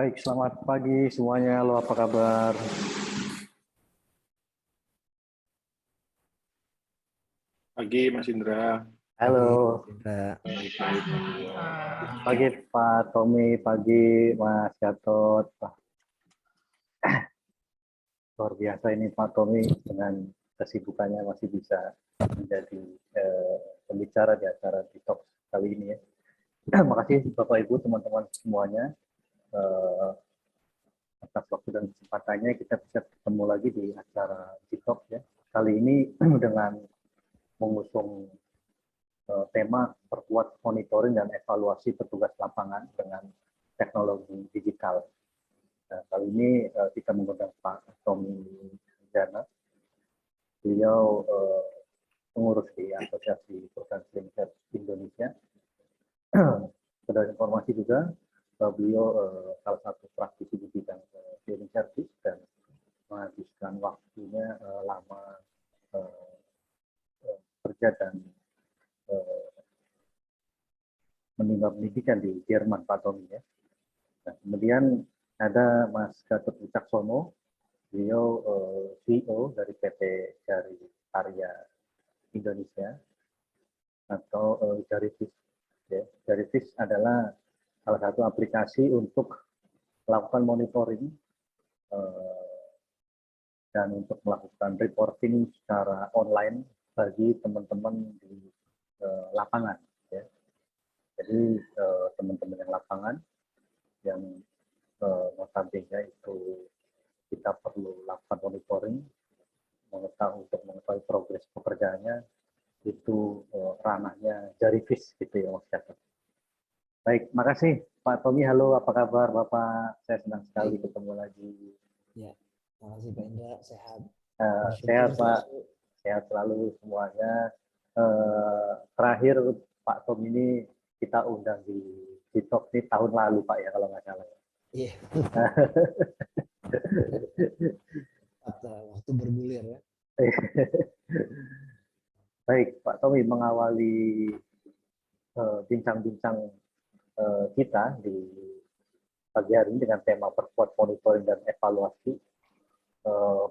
Baik, selamat pagi semuanya. Halo, apa kabar? Pagi Mas Indra. Halo, Baik. pagi Pak Tommy, pagi Mas Gatot. Wah, luar biasa ini Pak Tommy dengan kesibukannya masih bisa menjadi pembicara di acara TikTok kali ini ya. Makasih Bapak Ibu, teman-teman semuanya atas waktu dan kesempatannya kita bisa ketemu lagi di acara TikTok ya. Kali ini dengan mengusung tema perkuat monitoring dan evaluasi petugas lapangan dengan teknologi digital. Nah, kali ini kita mengundang Pak Tommy Jana. Beliau pengurus di Asosiasi Perusahaan Cleaning Service Indonesia. Sudah informasi juga bahwa beliau salah satu praktisi di bidang cleaning service dan menghabiskan waktunya lama kerja dan menimba pendidikan di Jerman, Pak Tommy ya. Nah, kemudian ada Mas Gatot Wicaksono, beliau CEO dari PT Jari Karya Indonesia atau Jarivis. Ya. Jarivis adalah salah satu aplikasi untuk melakukan monitoring dan untuk melakukan reporting secara online bagi teman-teman di lapangan. Ya. Jadi teman-teman yang lapangan yang notabene itu kita perlu lakukan monitoring, untuk mengetahui progres pekerjaannya, itu ranahnya Jarivis gitu ya Mas Gatot. Baik, makasih Pak Tommy. Halo, apa kabar Bapak? Saya senang sekali ketemu lagi. Ya, makasih Pak Indra, sehat. Sehat Pak, sehat selalu semuanya. Terakhir Pak Tommy ini kita undang di TikTok ini tahun lalu Pak ya kalau nggak salah. Iya. Waktu bergulir ya. Baik, Pak Tommy, mengawali bincang-bincang kita di pagi hari ini dengan tema perkuat monitoring dan evaluasi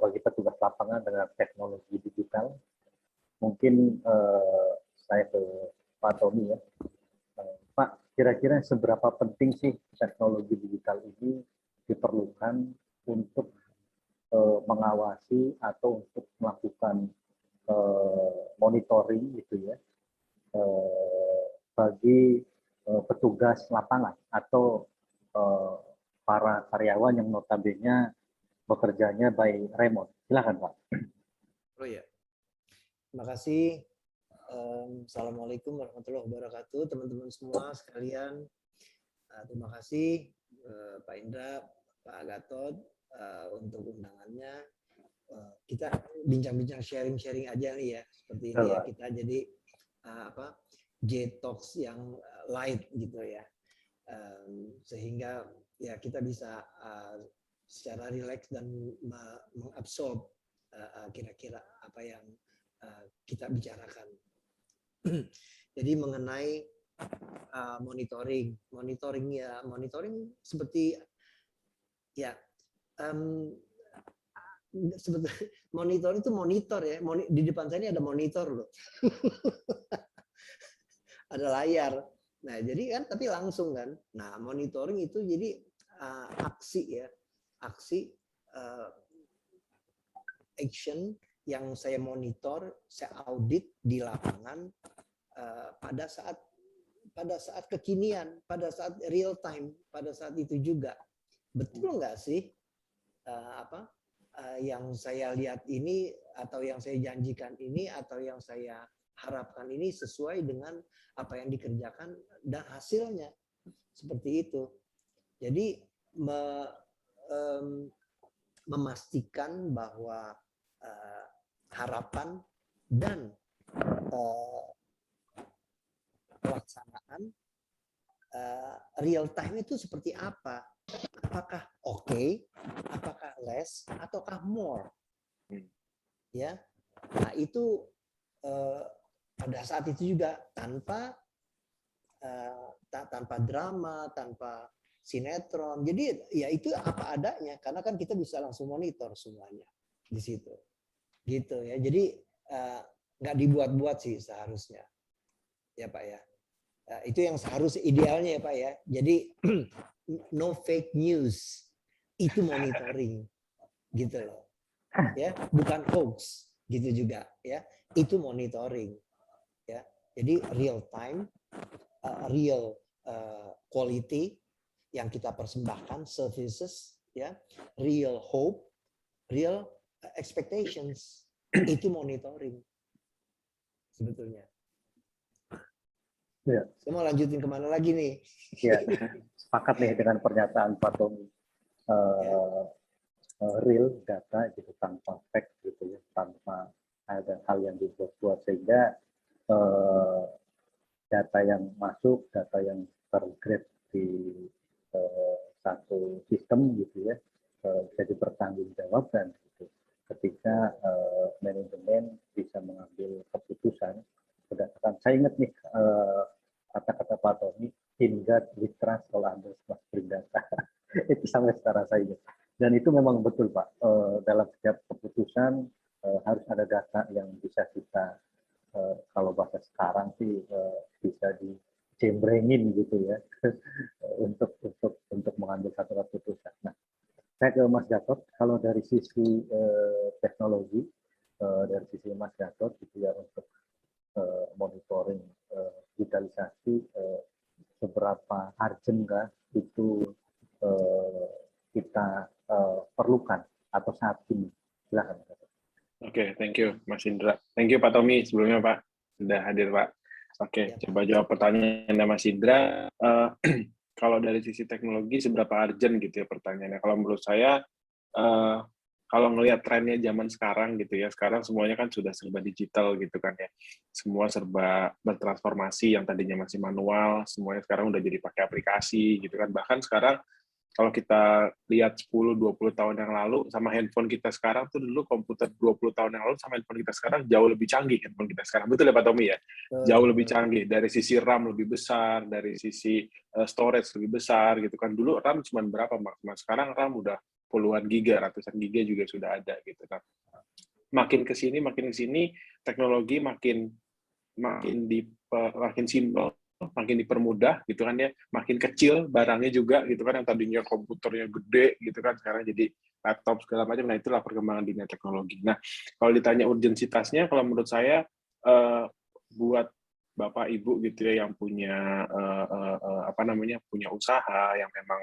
bagi petugas lapangan dengan teknologi digital. Mungkin saya ke Pak Tommy ya. Pak, kira-kira seberapa penting sih teknologi digital ini diperlukan untuk mengawasi atau untuk melakukan monitoring gitu ya bagi petugas lapangan atau para karyawan yang notabene bekerjanya by remote. Silakan Pak. Oh ya, terima kasih. Assalamualaikum warahmatullahi wabarakatuh, teman-teman semua sekalian. Terima kasih Pak Indra, Pak Gatot untuk undangannya. Kita bincang-bincang sharing-sharing aja nih ya, seperti ini ya. Kita jadi J-Talks yang light gitu ya, sehingga ya kita bisa secara rileks dan mengabsorb kira-kira apa yang kita bicarakan. Jadi mengenai monitoring seperti ya sebetulnya monitor itu monitor ya. Di depan saya ini ada monitor loh. Ada layar. Nah, jadi kan tapi langsung kan. Nah, monitoring itu jadi aksi ya. Aksi action yang saya monitor, saya audit di lapangan pada saat kekinian, pada saat real time, pada saat itu juga. Betul nggak sih yang saya lihat ini atau yang saya janjikan ini atau yang saya harapkan ini sesuai dengan apa yang dikerjakan dan hasilnya seperti itu. Jadi memastikan bahwa harapan dan pelaksanaan real time itu seperti apa? Apakah oke, apakah less, ataukah more? Ya, nah itu pada saat itu juga tanpa drama, tanpa sinetron. Jadi ya itu apa adanya, karena kan kita bisa langsung monitor semuanya di situ, gitu ya. Jadi nggak dibuat-buat sih seharusnya, ya Pak ya. Itu yang seharusnya idealnya ya Pak ya. Jadi no fake news, itu monitoring, gitu loh. Ya, bukan hoax, gitu juga ya. Itu monitoring, ya. Jadi real time, real quality yang kita persembahkan, services, ya, real hope, real expectations, itu monitoring sebetulnya. Ya. Saya mau lanjutin kemana lagi nih? Ya, sepakat nih dengan pernyataan Pak Tommy. Real data gitu, tanpa fact gitu ya, tanpa ada hal yang dibuat-buat, sehingga data yang masuk, data yang tergrade di satu sistem gitu ya, bisa dipertanggungjawabkan gitu. Ketika manajemen bisa mengambil keputusan berdasarkan, saya ingat nih kata-kata Pak Tommy, in God we trust, all others must bring data. Itu sampai sekarang saya ingat. Dan itu memang betul Pak, dalam setiap keputusan harus ada data yang bisa kita, kalau bahasa sekarang sih, bisa dicembrengin gitu ya, untuk mengambil satu keputusan. Nah, saya ke Mas Gatot, kalau dari sisi teknologi, dari sisi Mas Gatot gitu ya, untuk monitoring digitalisasi, seberapa urgent itu kita perlukan atau saat ini. Silakan. Oke, thank you Mas Indra. Thank you Pak Tommy sebelumnya Pak sudah hadir Pak. Oke, coba jawab pertanyaan Mas Indra. Kalau dari sisi teknologi seberapa urgent gitu ya pertanyaannya. Kalau menurut saya, kalau ngelihat trennya zaman sekarang gitu ya, sekarang semuanya kan sudah serba digital gitu kan ya. Semua serba bertransformasi, yang tadinya masih manual, semuanya sekarang udah jadi pakai aplikasi gitu kan. Bahkan sekarang kalau kita lihat 10-20 tahun yang lalu sama handphone kita sekarang tuh, dulu komputer 20 tahun yang lalu sama handphone kita sekarang jauh lebih canggih handphone kita sekarang. Betul ya Pak Tommy ya? Jauh lebih canggih, dari sisi RAM lebih besar, dari sisi storage lebih besar gitu kan. Dulu RAM cuma berapa Mas? Sekarang RAM udah puluhan giga, ratusan giga juga sudah ada gitu kan. Makin ke sini teknologi makin simpel, makin dipermudah gitu kan ya, makin kecil barangnya juga gitu kan, yang tadinya komputernya gede gitu kan sekarang jadi laptop segala macam. Nah, itulah perkembangan dunia teknologi. Nah, kalau ditanya urgensitasnya, kalau menurut saya buat Bapak Ibu gitu ya yang punya punya usaha, yang memang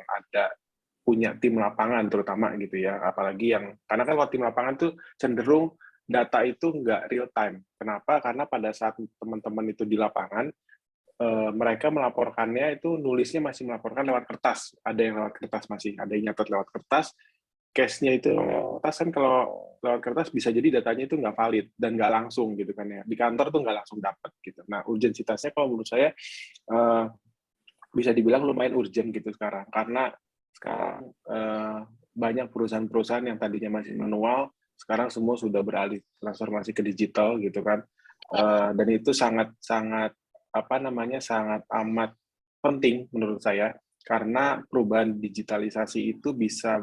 punya tim lapangan terutama gitu ya, apalagi yang, karena kan kalau tim lapangan tuh cenderung data itu nggak real time. Kenapa? Karena pada saat teman-teman itu di lapangan, mereka melaporkannya itu nulisnya masih melaporkan lewat kertas. Ada yang lewat kertas masih, ada yang nyatet lewat kertas. Case-nya itu kertas kan, kalau lewat kertas bisa jadi datanya itu nggak valid dan nggak langsung gitu kan ya. Di kantor tuh nggak langsung dapat gitu. Nah, urgensitasnya kalau menurut saya bisa dibilang lumayan urgent gitu sekarang, karena sekarang banyak perusahaan-perusahaan yang tadinya masih manual, sekarang semua sudah beralih transformasi ke digital gitu kan. Dan itu sangat amat penting menurut saya, karena perubahan digitalisasi itu bisa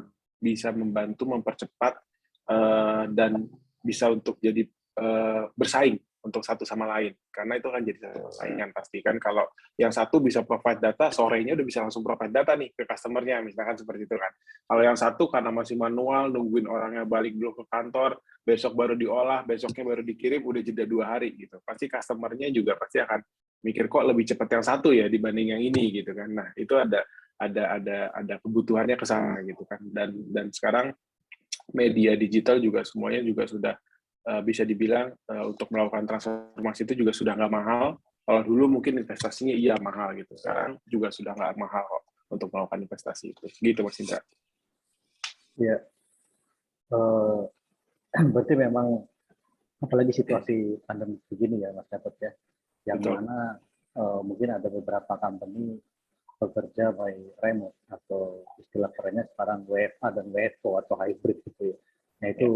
membantu mempercepat dan bisa untuk jadi bersaing untuk satu sama lain, karena itu kan jadi saingan pasti kan. Kalau yang satu bisa provide data, sorenya udah bisa langsung provide data nih ke customer-nya, misalkan seperti itu kan. Kalau yang satu karena masih manual, nungguin orangnya balik dulu ke kantor, besok baru diolah, besoknya baru dikirim, udah jeda 2 hari gitu. Pasti customer-nya juga pasti akan mikir, kok lebih cepat yang satu ya dibanding yang ini gitu kan. Nah, itu ada kebutuhannya ke sana gitu kan. Dan sekarang media digital juga semuanya juga sudah bisa dibilang untuk melakukan transformasi itu juga sudah nggak mahal. Kalau dulu mungkin investasinya iya mahal gitu, sekarang juga sudah nggak mahal kok untuk melakukan investasi itu. Gitu Mas Indra. Ya, berarti memang apalagi situasi pandemi begini ya Mas Gatot ya, yang Betul. mana mungkin ada beberapa company bekerja by remote, atau istilah kerennya sekarang WFA dan WFO atau hybrid gitu ya. Nah itu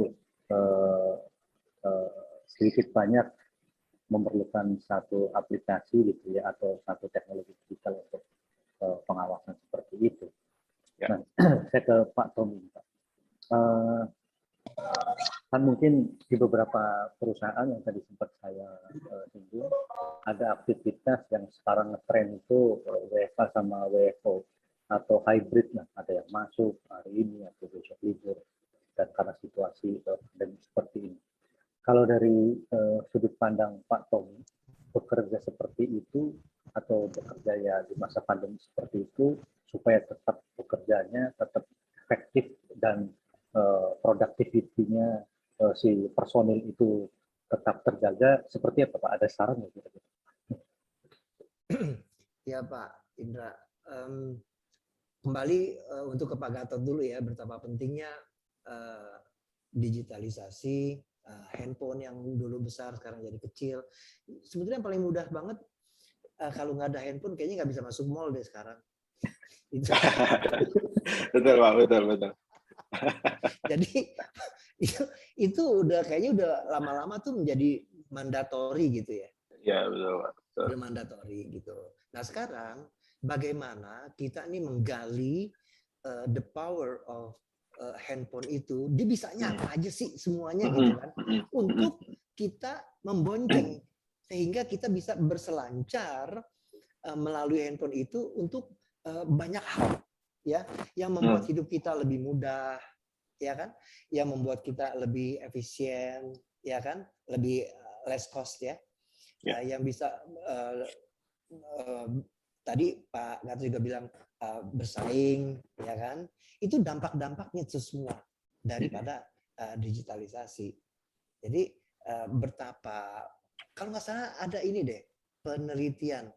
sedikit banyak memerlukan satu aplikasi gitu ya, atau satu teknologi digital untuk pengawasan seperti itu. Ya. Nah, saya ke Pak Tommy. Pak. Kan mungkin di beberapa perusahaan yang tadi sempat saya singgung, ada aktivitas yang sekarang ngetren itu WFH sama WFO atau hybrid, nah ada yang masuk hari ini atau besok libur, dan karena situasi pandemi seperti ini. Kalau dari sudut pandang Pak Tommy, bekerja seperti itu atau bekerja ya di masa pandemi seperti itu supaya tetap bekerjanya tetap efektif dan productivity-nya si personil itu tetap terjaga, seperti apa Pak? Ada saran nggak kira-kira? Ya Pak Indra, kembali untuk ke Pak Gatot dulu ya, betapa pentingnya digitalisasi, handphone yang dulu besar sekarang jadi kecil. Sebetulnya yang paling mudah banget, kalau nggak ada handphone kayaknya nggak bisa masuk mall deh sekarang. Betul Pak, betul. Jadi itu udah kayaknya udah lama-lama tuh menjadi mandatori gitu ya. Ya betul Pak. Betul. Udah mandatori gitu. Nah sekarang bagaimana kita ini menggali the power of handphone itu, dia bisanya apa aja sih semuanya gitu kan, untuk kita membonceng sehingga kita bisa berselancar melalui handphone itu untuk banyak hal ya yang membuat hidup kita lebih mudah, ya kan, yang membuat kita lebih efisien, ya kan, lebih less cost ya, yang bisa tadi Pak Gatot juga bilang bersaing, ya kan, itu dampak-dampaknya itu semua daripada digitalisasi. Jadi betapa, kalau nggak salah ada ini deh penelitian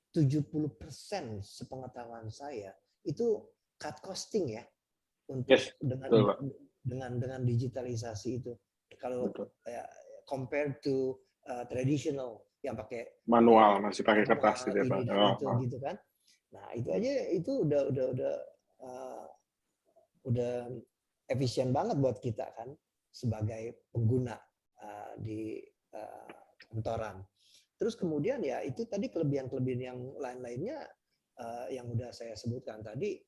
70% sepengetahuan saya itu cut costing ya untuk dengan digitalisasi itu. Kalau compared to traditional yang pakai manual, masih pakai kertas gitu ya Pak. Gitu kan. Nah, itu aja itu udah efisien banget buat kita kan sebagai pengguna di kantoran. Terus kemudian ya itu tadi kelebihan-kelebihan yang lain-lainnya yang udah saya sebutkan tadi,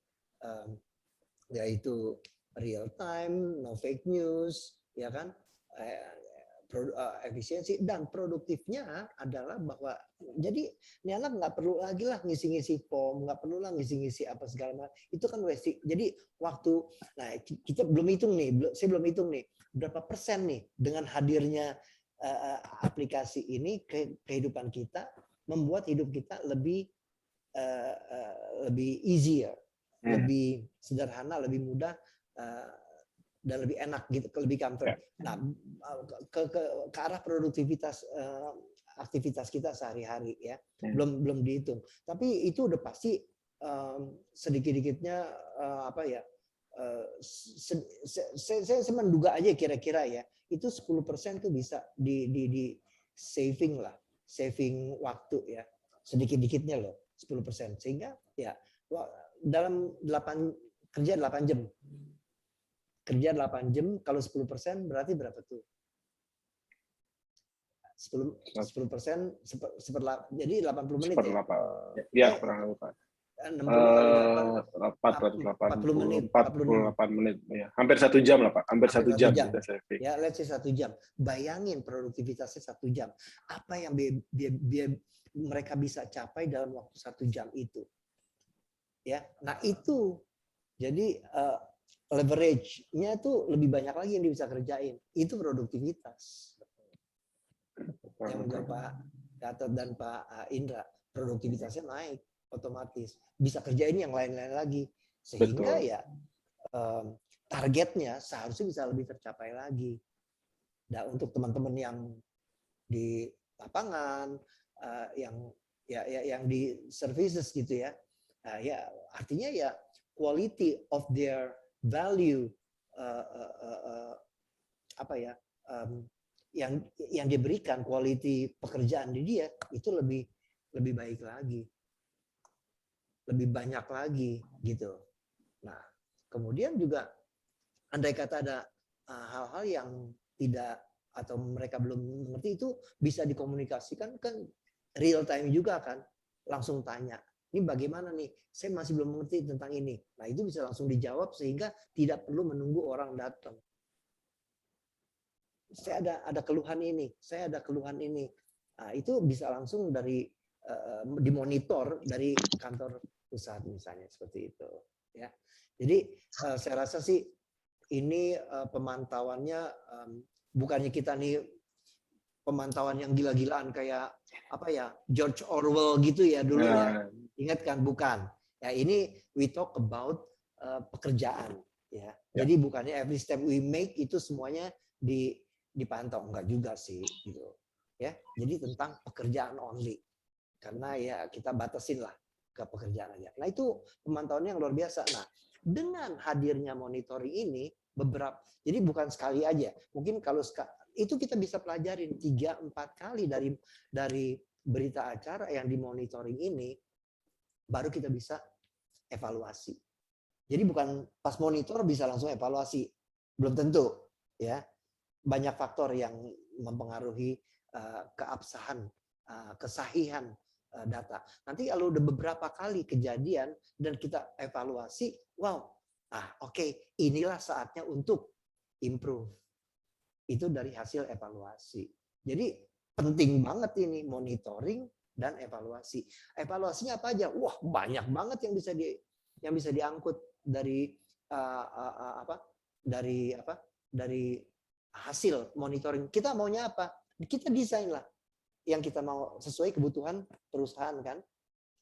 yaitu real time, no fake news, ya kan, efisiensi dan produktifnya adalah bahwa jadi ini anak nggak perlu lagi lah ngisi-ngisi form, nggak perlu lah ngisi-ngisi apa segala macam, itu kan wasting. Jadi waktu, nah kita belum hitung nih, saya belum hitung nih berapa persen nih dengan hadirnya aplikasi ini kehidupan kita, membuat hidup kita lebih easier, lebih sederhana, lebih mudah, dan lebih enak gitu, lebih comfort. Nah, ke arah produktivitas aktivitas kita sehari-hari ya, belum dihitung. Tapi itu udah pasti sedikit-dikitnya apa ya? Saya menduga aja kira-kira ya, itu 10% tuh bisa di saving lah, saving waktu ya, sedikit-dikitnya loh, 10%. Sehingga ya dalam 8 jam. Kerja 8 jam, kalau 10% berarti berapa tuh? 10%, jadi 80 menit ya? Ya, kurang lebih. 60 kali 8, 48 menit. Ya. Hampir 1 jam lah Pak, hampir 1 jam kita saving. Ya, let's say 1 jam. Bayangin produktivitasnya 1 jam. Apa yang mereka bisa capai dalam waktu 1 jam itu. Ya, nah itu jadi leverage-nya tuh lebih banyak lagi yang dia bisa kerjain. Itu produktivitas. Yang menurut Pak Gatot dan Pak Indra, produktivitasnya naik otomatis. Bisa kerjain yang lain-lain lagi. Sehingga ya targetnya seharusnya bisa lebih tercapai lagi. Dan untuk teman-teman yang di lapangan, yang di services gitu ya, ya artinya ya quality of their value apa ya, yang diberikan, quality pekerjaan di dia itu lebih baik lagi, lebih banyak lagi gitu. Nah kemudian juga andai kata ada hal-hal yang tidak atau mereka belum mengerti, itu bisa dikomunikasikan kan real time juga kan, langsung tanya Ini bagaimana nih? Saya masih belum mengerti tentang ini. Nah, itu bisa langsung dijawab sehingga tidak perlu menunggu orang datang. Saya ada keluhan ini, saya ada keluhan ini. Nah, itu bisa langsung dari dimonitor dari kantor pusat misalnya seperti itu. Ya, jadi saya rasa sih ini pemantauannya bukannya kita nih pemantauan yang gila-gilaan kayak apa ya George Orwell gitu ya dulu ya. Ingat kan? Bukan. Ya ini we talk about pekerjaan ya. Jadi bukannya every step we make itu semuanya dipantau, enggak juga sih gitu. Ya. Jadi tentang pekerjaan only. Karena ya kita batasin lah ke pekerjaan aja. Nah, itu pemantauannya yang luar biasa. Nah, dengan hadirnya monitoring ini jadi bukan sekali aja. Mungkin kalau itu kita bisa pelajarin 3-4 kali dari berita acara yang dimonitoring ini, baru kita bisa evaluasi. Jadi bukan pas monitor bisa langsung evaluasi, belum tentu, ya. Banyak faktor yang mempengaruhi keabsahan, kesahihan data. Nanti kalau udah beberapa kali kejadian dan kita evaluasi, wow, oke, inilah saatnya untuk improve. Itu dari hasil evaluasi. Jadi penting banget ini monitoring dan evaluasi. Evaluasinya apa aja? Wah, banyak banget yang bisa diangkut dari dari hasil monitoring. Kita maunya apa? Kita desain lah yang kita mau sesuai kebutuhan perusahaan kan,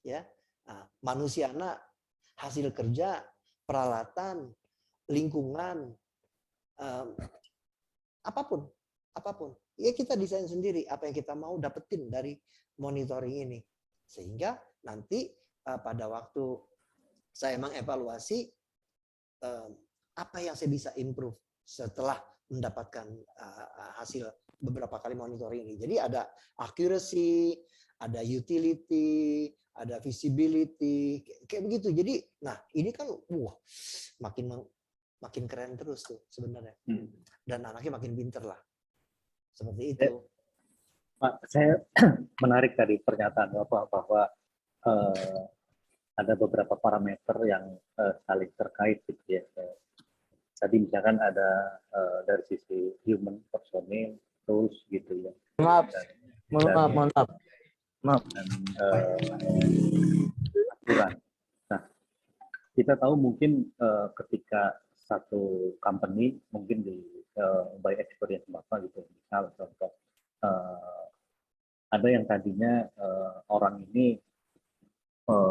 ya. Manusiana, hasil kerja, peralatan, lingkungan, apapun. Ya kita desain sendiri apa yang kita mau dapetin dari monitoring ini. Sehingga nanti pada waktu saya mengevaluasi apa yang saya bisa improve setelah mendapatkan hasil beberapa kali monitoring ini. Jadi ada accuracy, ada utility, ada visibility, kayak begitu. Jadi, nah ini kan, makin keren terus tuh sebenarnya. Dan anaknya makin pinter lah. Seperti itu. Pak, saya menarik dari pernyataan Bapak bahwa ada beberapa parameter yang saling terkait gitu ya. Tadi misalkan ada dari sisi human personil, tools gitu ya. Mohon maaf. Dan aturan. Nah, kita tahu mungkin ketika satu company mungkin by experience Bapak gitu, misal contoh ada yang tadinya orang ini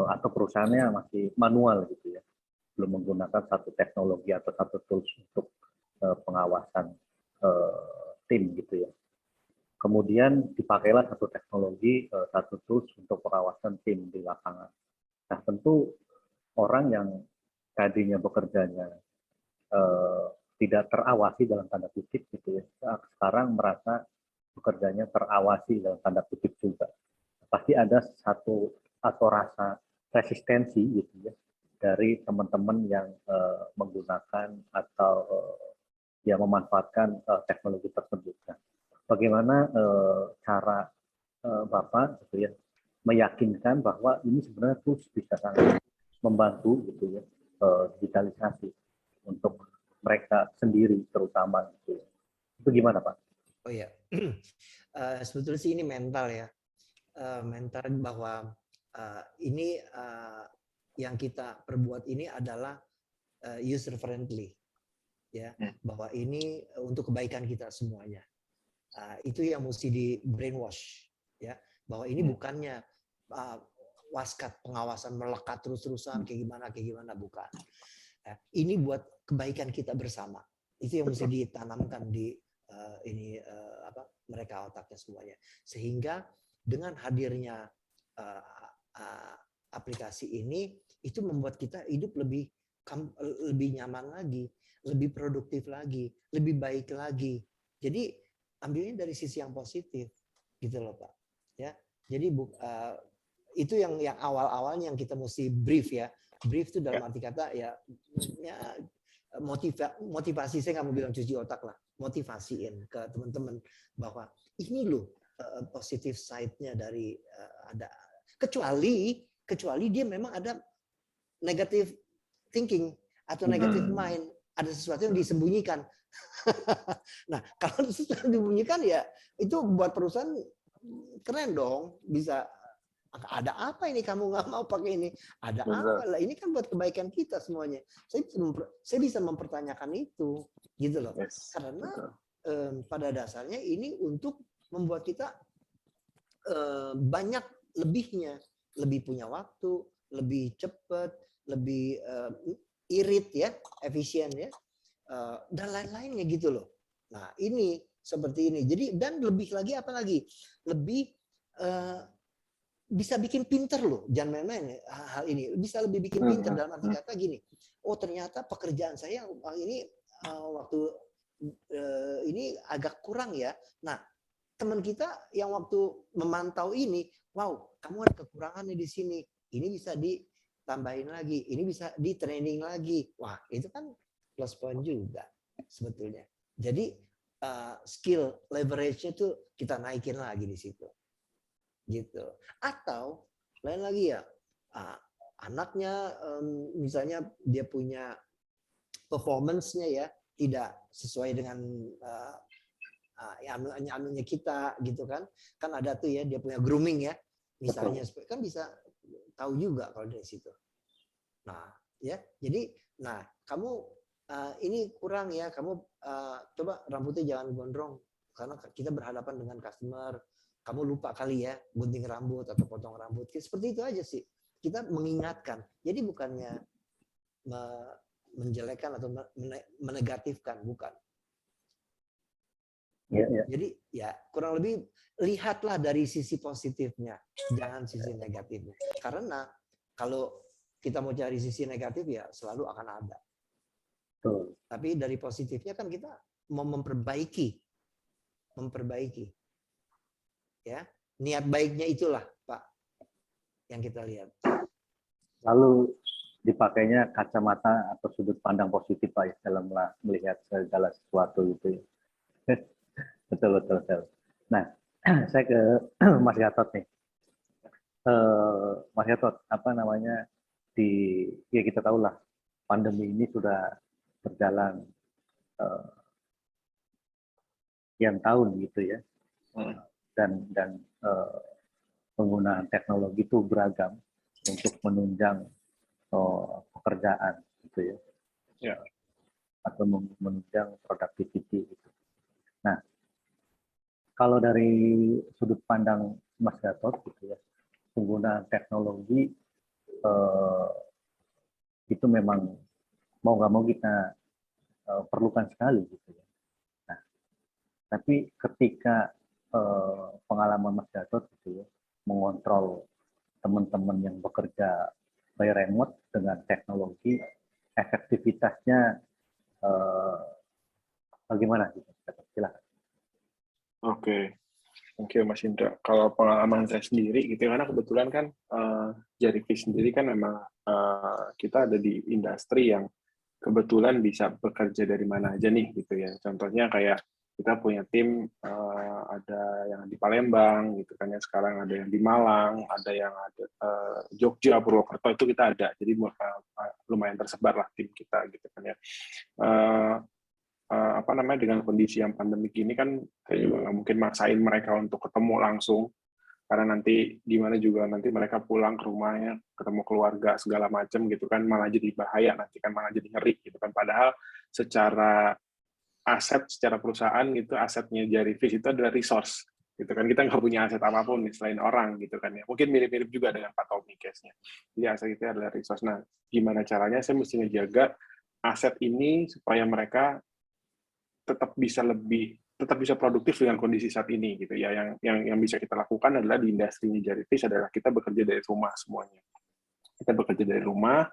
atau perusahaannya masih manual gitu ya, belum menggunakan satu teknologi atau satu tools untuk pengawasan tim gitu ya. Kemudian dipakailah satu teknologi, satu tools untuk pengawasan tim di lapangan. Nah, tentu orang yang tadinya bekerjanya tidak terawasi dalam tanda kutip gitu ya, sekarang merasa bekerjanya terawasi dalam tanda kutip juga. Pasti ada satu atau rasa resistensi gitu ya dari teman-teman yang menggunakan atau yang memanfaatkan teknologi tersebut. Nah, bagaimana cara Bapak gitu ya meyakinkan bahwa ini sebenarnya tools bisa sangat membantu gitu ya digitalisasi untuk mereka sendiri terutama gitu. Itu gimana Pak? Oh ya, sebetulnya sih ini mental ya, mental bahwa ini yang kita perbuat ini adalah user friendly, ya, bahwa ini untuk kebaikan kita semuanya. Itu yang mesti di brainwash, ya, bahwa ini bukannya waskat pengawasan melekat terus-terusan kayak gimana bukan. Ini buat kebaikan kita bersama. Itu yang mesti ditanamkan di mereka otaknya semuanya. Sehingga dengan hadirnya aplikasi ini itu membuat kita hidup lebih nyaman lagi, lebih produktif lagi, lebih baik lagi. Jadi ambilnya dari sisi yang positif gitu loh Pak. Ya. Jadi itu yang awal-awalnya yang kita mesti brief ya. Brief itu dalam arti kata ya motivasi, saya nggak mau bilang cuci otak lah, motivasiin ke teman-teman bahwa ini loh positif side-nya dari ada, kecuali kecuali dia memang ada negative thinking atau negative mind, ada sesuatu yang disembunyikan. Nah, kalau sesuatu yang disembunyikan ya itu buat perusahaan keren dong, bisa ada apa ini kamu nggak mau pakai ini? Ada apa lah? Ini kan buat kebaikan kita semuanya. Saya bisa mempertanyakan itu, gitu loh. Yes, karena pada dasarnya ini untuk membuat kita banyak lebihnya, lebih punya waktu, lebih cepat, lebih irit ya, efisien ya, dan lain-lainnya gitu loh. Nah ini seperti ini. Jadi dan lebih lagi apa lagi? Lebih bisa bikin pinter loh, jangan main-main hal ini. Bisa lebih bikin pinter dalam arti kata gini. Oh ternyata pekerjaan saya ini waktu ini agak kurang ya. Nah teman kita yang waktu memantau ini, wow, kamu ada kekurangannya di sini. Ini bisa ditambahin lagi, ini bisa di training lagi. Wah, itu kan plus point juga sebetulnya. Jadi skill leverage-nya tuh kita naikin lagi di situ. Gitu. Atau lain lagi ya, anaknya misalnya dia punya performance-nya ya tidak sesuai dengan anunya kita gitu kan ada tuh ya dia punya grooming ya misalnya kan bisa tahu juga kalau dari situ. Nah ya jadi kamu ini kurang ya, kamu coba rambutnya jangan gondrong karena kita berhadapan dengan customer, kamu lupa kali ya gunting rambut atau potong rambut, seperti itu aja sih, kita mengingatkan. Jadi bukannya menjelekkan atau menegatifkan, bukan. Ya. Jadi ya kurang lebih lihatlah dari sisi positifnya, jangan sisi negatifnya. Karena kalau kita mau cari sisi negatif ya selalu akan ada. Betul. Tapi dari positifnya kan kita mau memperbaiki. Ya, niat baiknya itulah Pak yang kita lihat. Lalu dipakainya kacamata atau sudut pandang positif Pak dalam melihat segala sesuatu itu. Betul. Nah, saya ke Mas Gatot nih. Mas Gatot, apa namanya, ya kita tahulah pandemi ini sudah berjalan sekian tahun gitu ya, dan penggunaan teknologi itu beragam untuk menunjang pekerjaan gitu ya, atau menunjang productivity gitu. Nah, kalau dari sudut pandang Mas Gatot gitu ya, penggunaan teknologi itu memang mau nggak mau kita perlukan sekali gitu ya. Nah, tapi ketika pengalaman Mas Gatot gitu ya, mengontrol teman-teman yang bekerja by remote dengan teknologi, efektivitasnya bagaimana gitu? Silakan. Oke. Oke, Mas Indra. Kalau pengalaman saya sendiri, gitu karena kebetulan kan Jarifish sendiri kan memang kita ada di industri yang kebetulan bisa bekerja dari mana aja nih, gitu ya. Contohnya kayak kita punya tim ada yang di Palembang, gitu kan ya. Sekarang ada yang di Malang, ada yang ada Jogja, Purwokerto, itu kita ada. Jadi lumayan tersebar lah tim kita, gitu kan ya. Dengan kondisi yang pandemik ini kan saya juga nggak mungkin maksain mereka untuk ketemu langsung, karena nanti gimana juga nanti mereka pulang ke rumahnya ketemu keluarga segala macam gitu kan, malah jadi bahaya, nanti kan malah jadi ngeri gitu kan. Padahal secara aset, secara perusahaan gitu, asetnya Jarifish itu adalah resource gitu kan. Kita nggak punya aset apapun nih selain orang gitu kan ya. Mungkin mirip-mirip juga dengan Pak Tommy case-nya. Jadi aset itu adalah resource. Nah, gimana caranya saya mesti ngejaga aset ini supaya mereka tetap bisa produktif dengan kondisi saat ini gitu ya. Yang bisa kita lakukan adalah di industri Jarifish adalah kita bekerja dari rumah semuanya. Kita bekerja dari rumah,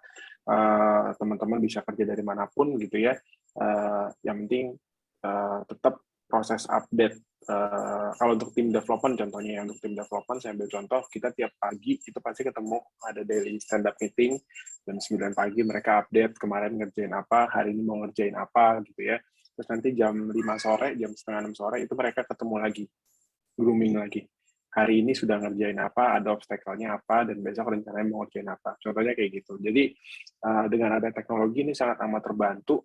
teman-teman bisa kerja dari manapun gitu ya. Yang penting tetap proses update. Kalau untuk tim development contohnya, untuk tim development saya ambil contoh, kita tiap pagi itu pasti ketemu, ada daily stand up meeting, jam 9 pagi mereka update kemarin ngerjain apa, hari ini mau ngerjain apa gitu ya. Terus nanti jam 5 sore, jam setengah 6 sore itu mereka ketemu lagi, grooming lagi. hari ini sudah ngerjain apa, ada obstacle-nya apa, dan besok rencananya mau ngerjain apa. Contohnya kayak gitu. Jadi dengan ada teknologi ini sangat amat terbantu.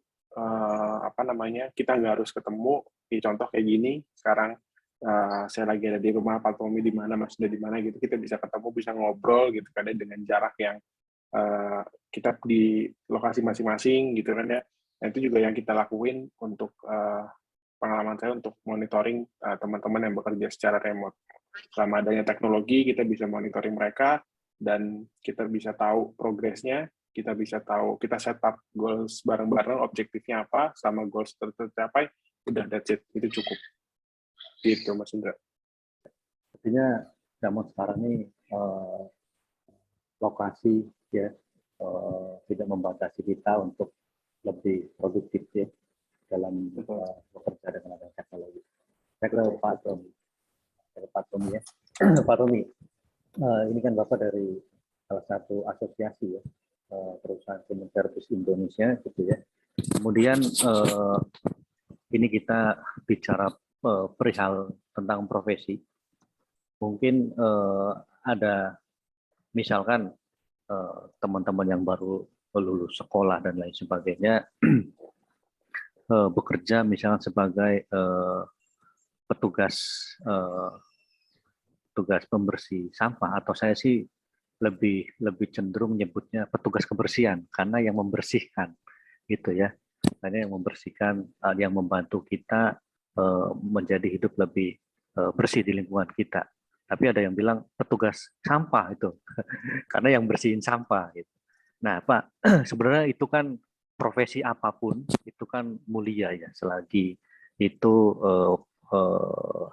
Kita nggak harus ketemu. Di contoh kayak gini, sekarang saya lagi ada di rumah, Pak Tommy di mana, Mas sudah di mana gitu, kita bisa ketemu, bisa ngobrol gitu kan ya, dengan jarak yang kita di lokasi masing-masing gitu kan ya. Nah, itu juga yang kita lakuin untuk pengalaman saya untuk monitoring teman-teman yang bekerja secara remote. Selama adanya teknologi, kita bisa monitoring mereka, dan kita bisa tahu progresnya, kita bisa tahu, kita set up goals bareng-bareng, objektifnya apa, selama goals tercapai, udah that's it, itu cukup. Gitu, Mas Indra. Artinya zaman sekarang ini lokasi ya tidak membatasi kita untuk lebih produktif ya dalam bekerja dengan adanya teknologi. Saya ke Pak Tommy. Pak Tommy ya. Pak Tommy, ini kan Bapak dari salah satu asosiasi ya, perusahaan payment service Indonesia gitu ya. Kemudian ini kita bicara perihal tentang profesi. Mungkin ada misalkan teman-teman yang baru lulus sekolah dan lain sebagainya bekerja misalnya sebagai petugas pembersih sampah, atau saya sih lebih cenderung menyebutnya petugas kebersihan, karena yang membersihkan gitu ya, karena yang membersihkan, yang membantu kita menjadi hidup lebih bersih di lingkungan kita. Tapi ada yang bilang petugas sampah itu karena yang bersihin sampah gitu. Nah, Pak, sebenarnya itu kan profesi apapun itu kan mulia ya, selagi itu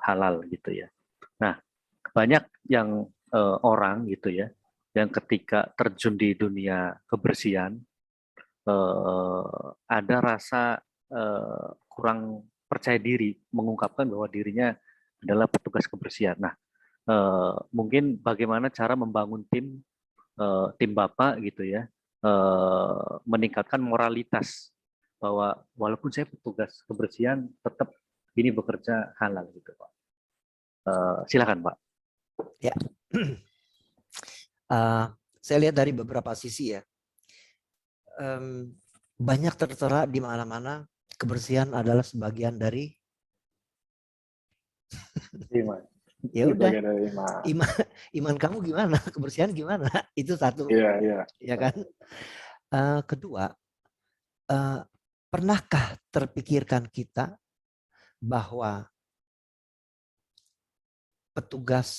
halal gitu ya. Nah, banyak yang orang gitu ya, yang ketika terjun di dunia kebersihan ada rasa kurang percaya diri mengungkapkan bahwa dirinya adalah petugas kebersihan. Nah, mungkin bagaimana cara membangun tim Bapak gitu ya, meningkatkan moralitas bahwa walaupun saya petugas kebersihan tetap ini bekerja halal gitu Pak. Silakan Pak. Ya, saya lihat dari beberapa sisi ya. Banyak tertera di mana-mana kebersihan adalah sebagian dari Iman. ya udah, iman. iman kamu gimana, kebersihan gimana, itu satu. Ya kan. Kedua, pernahkah terpikirkan kita bahwa petugas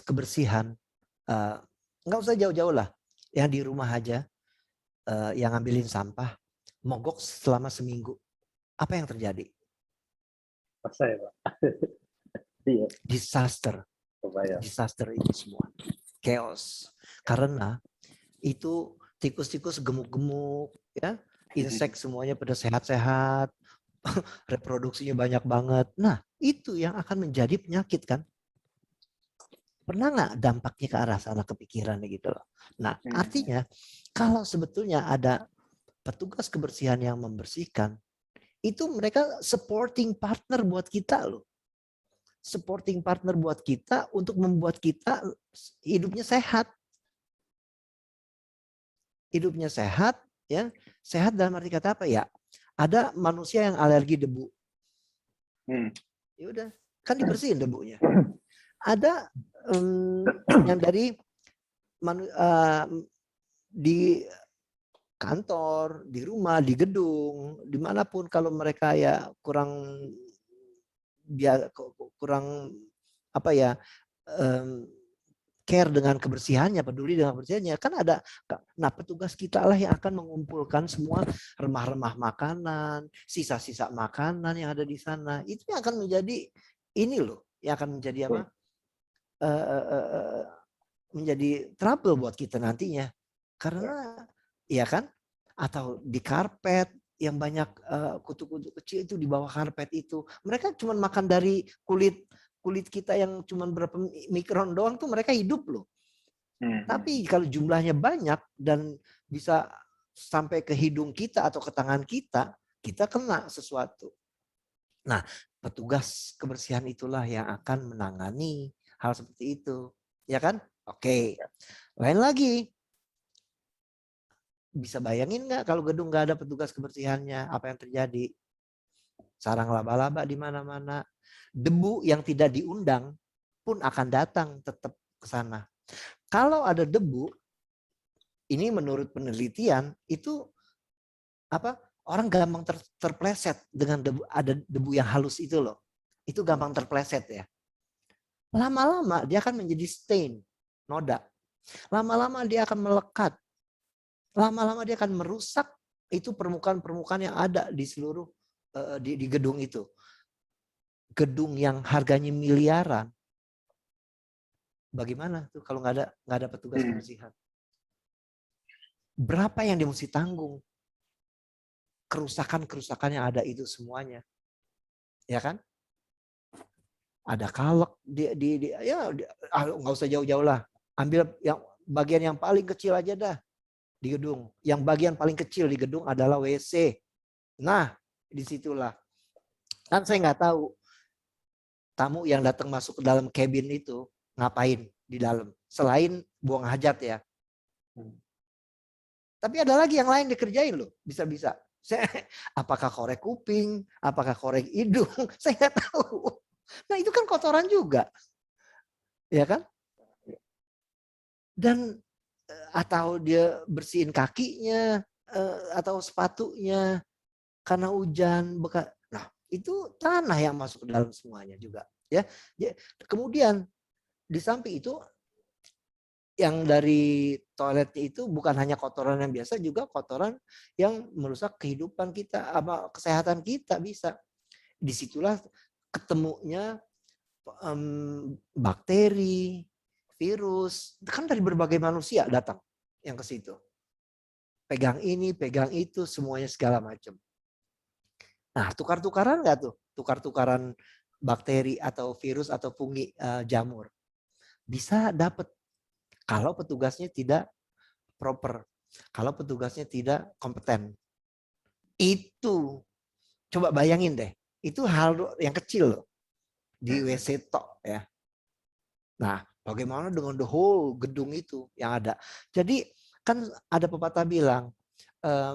kebersihan, nggak usah jauh-jauh lah, yang di rumah aja, yang ngambilin sampah, mogok selama seminggu, apa yang terjadi? Saya Pak. Disaster itu semua, chaos, karena itu tikus-tikus gemuk-gemuk ya, insek semuanya pada sehat-sehat, reproduksinya banyak banget. Nah, itu yang akan menjadi penyakit kan? Pernah nggak dampaknya ke arah sana kepikiran gitu loh. Nah, artinya kalau sebetulnya ada petugas kebersihan yang membersihkan, itu mereka supporting partner buat kita loh. Supporting partner buat kita untuk membuat kita hidupnya sehat. Hidupnya sehat, ya. Sehat dalam arti kata apa ya? Ada manusia yang alergi debu. Ya udah, kan dibersihin debunya. Ada yang dari di kantor, di rumah, di gedung, dimanapun, kalau mereka ya kurang apa ya, care dengan kebersihannya, peduli dengan kebersihannya, kan ada. Nah, petugas kita lah yang akan mengumpulkan semua remah-remah makanan, sisa-sisa makanan yang ada di sana. Itu yang akan menjadi ini loh, yang akan menjadi apa? Menjadi trouble buat kita nantinya. Karena ya kan, atau di karpet yang banyak kutu-kutu kecil itu di bawah karpet itu. Mereka cuma makan dari kulit kita yang cuma berapa mikron doang tuh mereka hidup loh. Tapi kalau jumlahnya banyak dan bisa sampai ke hidung kita atau ke tangan kita, kita kena sesuatu. Nah, petugas kebersihan itulah yang akan menangani hal seperti itu. Ya kan? Oke. Lain lagi. Bisa bayangin nggak kalau gedung nggak ada petugas kebersihannya, apa yang terjadi? Sarang laba-laba di mana-mana. Debu yang tidak diundang pun akan datang tetap ke sana. Kalau ada debu, ini menurut penelitian itu apa? Orang gampang terpleset dengan debu, ada debu yang halus itu loh. Itu gampang terpleset ya. Lama-lama dia akan menjadi stain, noda. Lama-lama dia akan melekat. Lama-lama dia akan merusak itu permukaan-permukaan yang ada di seluruh di gedung itu. Gedung yang harganya miliaran. Bagaimana tuh kalau nggak ada petugas kebersihan? Berapa yang dia mesti tanggung? Kerusakan-kerusakan yang ada itu semuanya. Ya kan? Ada kalek nggak usah jauh-jauh lah. Ambil yang bagian yang paling kecil aja dah di gedung. Yang bagian paling kecil di gedung adalah WC. Nah, disitulah. Kan saya nggak tahu tamu yang datang masuk ke dalam cabin itu ngapain di dalam. Selain buang hajat ya. Tapi ada lagi yang lain dikerjain loh. Bisa-bisa. Apakah korek kuping? Apakah korek hidung? Saya nggak tahu. Nah itu kan kotoran juga. Ya kan? Dan atau dia bersihin kakinya atau sepatunya karena hujan bekas. Nah, itu tanah yang masuk ke dalam semuanya juga, ya. Kemudian di samping itu yang dari toiletnya itu bukan hanya kotoran yang biasa, juga kotoran yang merusak kehidupan kita, apa kesehatan kita bisa. Disitulah ketemunya bakteri, virus, kan dari berbagai manusia datang yang ke situ. Pegang ini, pegang itu, semuanya segala macam. Nah, tukar-tukaran nggak tuh? Tukar-tukaran bakteri atau virus atau fungi jamur. Bisa dapat kalau petugasnya tidak proper. Kalau petugasnya tidak kompeten. Itu, coba bayangin deh. Itu hal yang kecil loh. Di WC tok ya. Nah, bagaimana dengan the whole gedung itu yang ada? Jadi kan ada pepatah bilang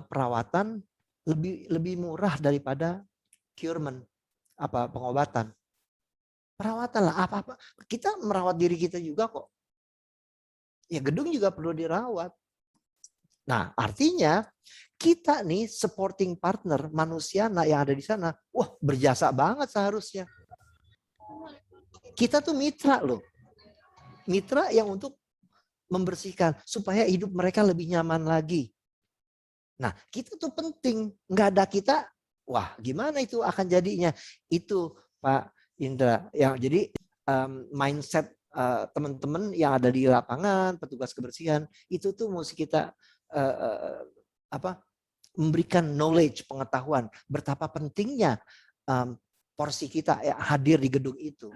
perawatan lebih murah daripada curement, pengobatan. Perawatan lah apa-apa. Kita merawat diri kita juga kok. Ya gedung juga perlu dirawat. Nah, artinya kita nih supporting partner manusia yang ada di sana, wah berjasa banget seharusnya. Kita tuh mitra loh. Mitra yang untuk membersihkan supaya hidup mereka lebih nyaman lagi. Nah, kita tuh penting. Nggak ada kita, wah gimana itu akan jadinya? Itu Pak Indra. Jadi mindset teman-teman yang ada di lapangan, petugas kebersihan, itu tuh mesti kita memberikan knowledge, pengetahuan betapa pentingnya porsi kita hadir di gedung itu.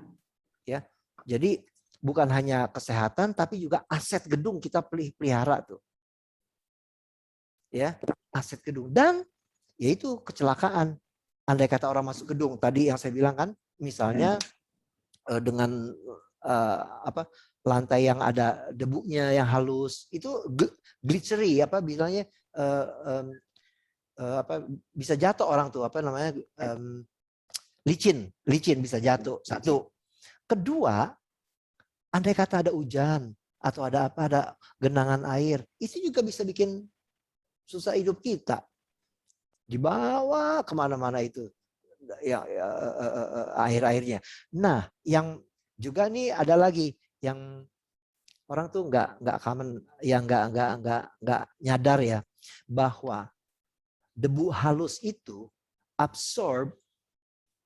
Ya, jadi bukan hanya kesehatan, tapi juga aset gedung kita pelihara tuh. Ya, aset gedung. Dan yaitu kecelakaan. Andai kata orang masuk gedung, tadi yang saya bilang kan, misalnya dengan lantai yang ada debunya yang halus, itu glittery, bilangnya bisa jatuh orang tuh, licin bisa jatuh. Satu. Kedua, andai kata ada hujan atau ada genangan air, itu juga bisa bikin susah hidup kita. Dibawa kemana-mana itu air-airnya. Nah, yang juga nih ada lagi yang orang tuh nggak common, yang nggak nyadar ya, bahwa debu halus itu absorb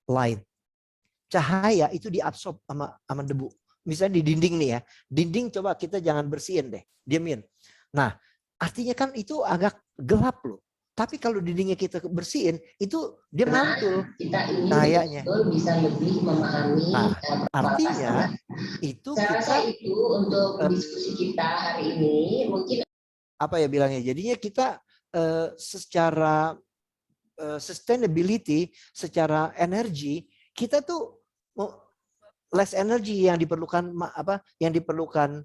light. Cahaya itu diabsorb sama debu. Misalnya di dinding nih ya. Dinding coba kita jangan bersihin deh. Diamin. Nah, artinya kan itu agak gelap loh. Tapi kalau dindingnya kita bersihin, itu dia mantul cahayanya. Bisa lebih memahami. Nah, artinya itu kita itu untuk diskusi kita hari ini mungkin bilangnya. Jadinya kita secara sustainability secara energi, kita tuh less energy yang diperlukan yang diperlukan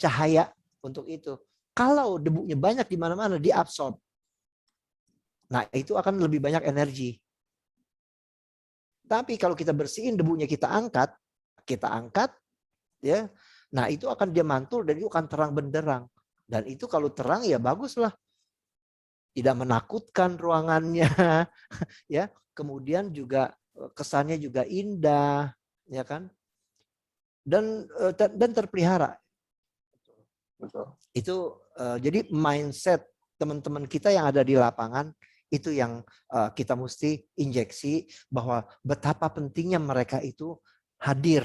cahaya untuk itu. Kalau debunya banyak di mana-mana diabsorb. Nah, itu akan lebih banyak energi. Tapi kalau kita bersihin debunya kita angkat ya. Nah, itu akan dia mantul dan itu akan terang benderang. Dan itu kalau terang ya baguslah. Tidak menakutkan ruangannya ya. Kemudian juga kesannya juga indah, ya kan? Dan terpelihara. Betul. Itu jadi mindset teman-teman kita yang ada di lapangan itu yang kita mesti injeksi bahwa betapa pentingnya mereka itu hadir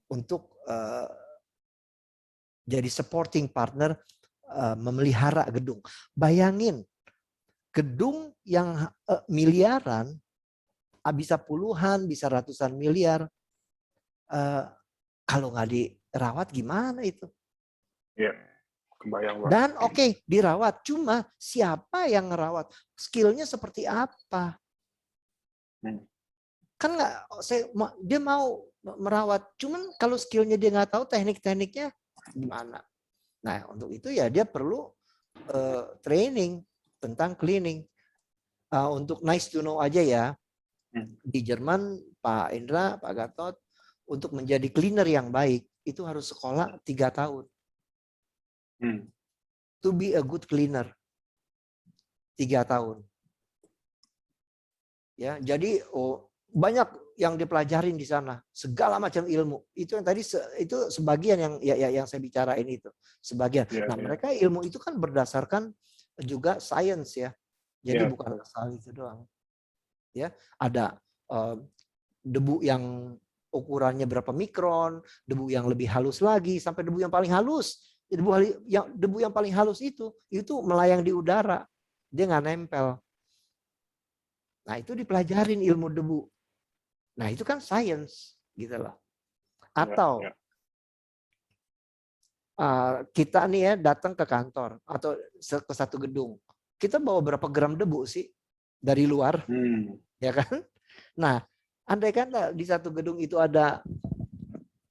untuk jadi supporting partner memelihara gedung. Bayangin gedung yang miliaran, bisa puluhan, bisa ratusan miliar, kalau nggak dirawat gimana itu? Iya, kebayang banget. Dan oke, dirawat, cuma siapa yang ngerawat? Skillnya seperti apa? Kan nggak, dia mau merawat, cuman kalau skillnya dia nggak tahu teknik-tekniknya gimana? Nah, untuk itu ya dia perlu training tentang cleaning. Untuk nice to know aja ya, di Jerman Pak Indra, Pak Gatot, untuk menjadi cleaner yang baik itu harus sekolah 3 tahun. To be a good cleaner 3 tahun. Ya, jadi banyak yang dipelajarin di sana, segala macam ilmu. Itu yang tadi itu sebagian yang saya bicarain itu, sebagian. Nah, mereka ilmu itu kan berdasarkan juga science ya. Jadi bukan asal itu doang. Ya, ada debu yang ukurannya berapa mikron, debu yang lebih halus lagi sampai debu yang paling halus. Debu yang paling halus itu melayang di udara. Dia nggak nempel. Nah, itu dipelajarin ilmu debu. Nah, itu kan science gitu loh. Atau kita nih ya datang ke kantor atau ke satu gedung. Kita bawa berapa gram debu sih dari luar? Ya kan? Nah, andai kan di satu gedung itu ada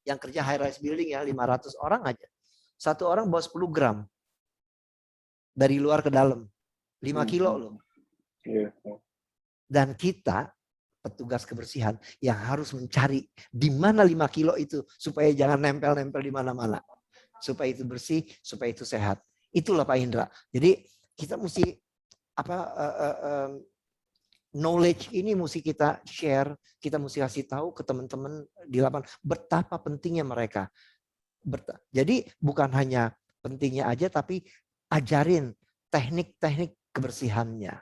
yang kerja high rise building ya 500 orang aja. Satu orang bawa 10 gram dari luar ke dalam. 5 kilo loh. Dan kita petugas kebersihan yang harus mencari di mana 5 kilo itu supaya jangan nempel-nempel di mana-mana. Supaya itu bersih, supaya itu sehat. Itulah Pak Indra. Jadi kita mesti knowledge ini mesti kita share, kita mesti kasih tahu ke teman-teman di lapangan betapa pentingnya mereka. Jadi bukan hanya pentingnya aja, tapi ajarin teknik-teknik kebersihannya.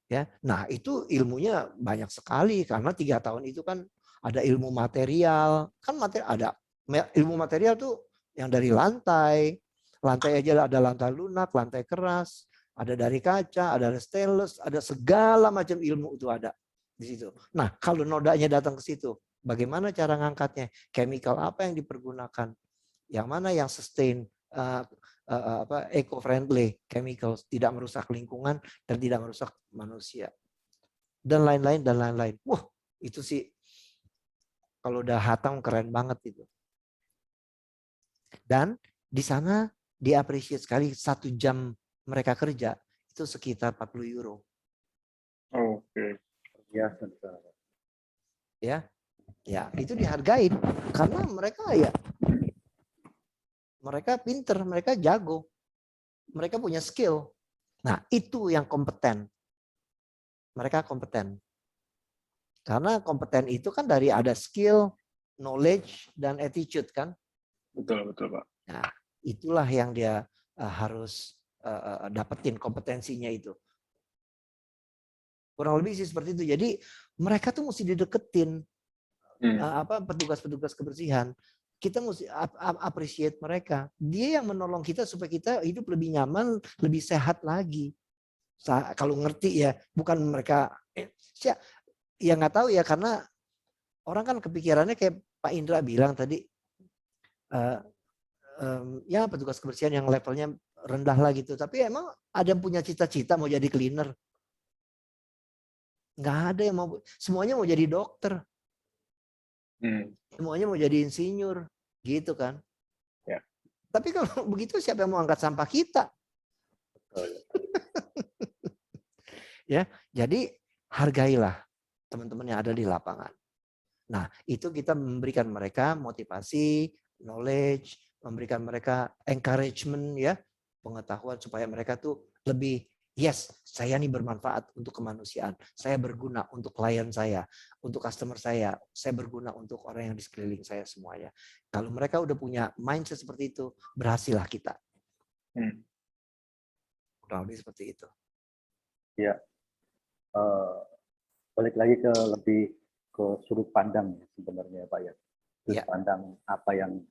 Ya, nah itu ilmunya banyak sekali karena 3 tahun itu kan ada ilmu material, kan ada ilmu material tuh yang dari lantai aja ada lantai lunak, lantai keras, ada dari kaca, ada stainless, ada segala macam ilmu itu ada di situ. Nah, kalau nodanya datang ke situ, bagaimana cara ngangkatnya? Chemical apa yang dipergunakan? Yang mana yang sustain, eco-friendly chemicals, tidak merusak lingkungan dan tidak merusak manusia. Dan lain-lain dan lain-lain. Wah, itu sih kalau udah hatam keren banget itu. Dan di sana diapresiasi sekali 1 jam mereka kerja itu sekitar 40 euro. Oke. Ya, itu dihargain karena mereka pinter, mereka jago, mereka punya skill. Nah, itu yang kompeten. Mereka kompeten. Karena kompeten itu kan dari ada skill, knowledge, dan attitude kan. Betul Pak. Nah, itulah yang dia harus dapetin kompetensinya itu. Kurang lebih sih seperti itu. Jadi mereka tuh mesti dideketin petugas-petugas kebersihan. Kita mesti appreciate mereka. Dia yang menolong kita supaya kita hidup lebih nyaman, lebih sehat lagi. Kalau ngerti ya, bukan mereka ya nggak tahu ya, karena orang kan kepikirannya kayak Pak Indra bilang tadi, ya petugas kebersihan yang levelnya rendah lah gitu. Tapi emang ada yang punya cita-cita mau jadi cleaner? Nggak ada yang mau, semuanya mau jadi dokter, semuanya mau jadi insinyur, gitu kan? Ya. Tapi kalau begitu siapa yang mau angkat sampah kita? Ya, jadi hargailah teman-teman yang ada di lapangan. Nah, itu kita memberikan mereka motivasi, knowledge, memberikan mereka encouragement ya, pengetahuan supaya mereka tuh lebih yes, saya nih bermanfaat untuk kemanusiaan. Saya berguna untuk klien saya, untuk customer saya berguna untuk orang yang di sekeliling saya semuanya. Kalau mereka udah punya mindset seperti itu, berhasillah kita. Kurang lebih seperti itu. Ya, balik lagi ke sudut pandang sebenarnya Pak ya. Sudut pandang apa yang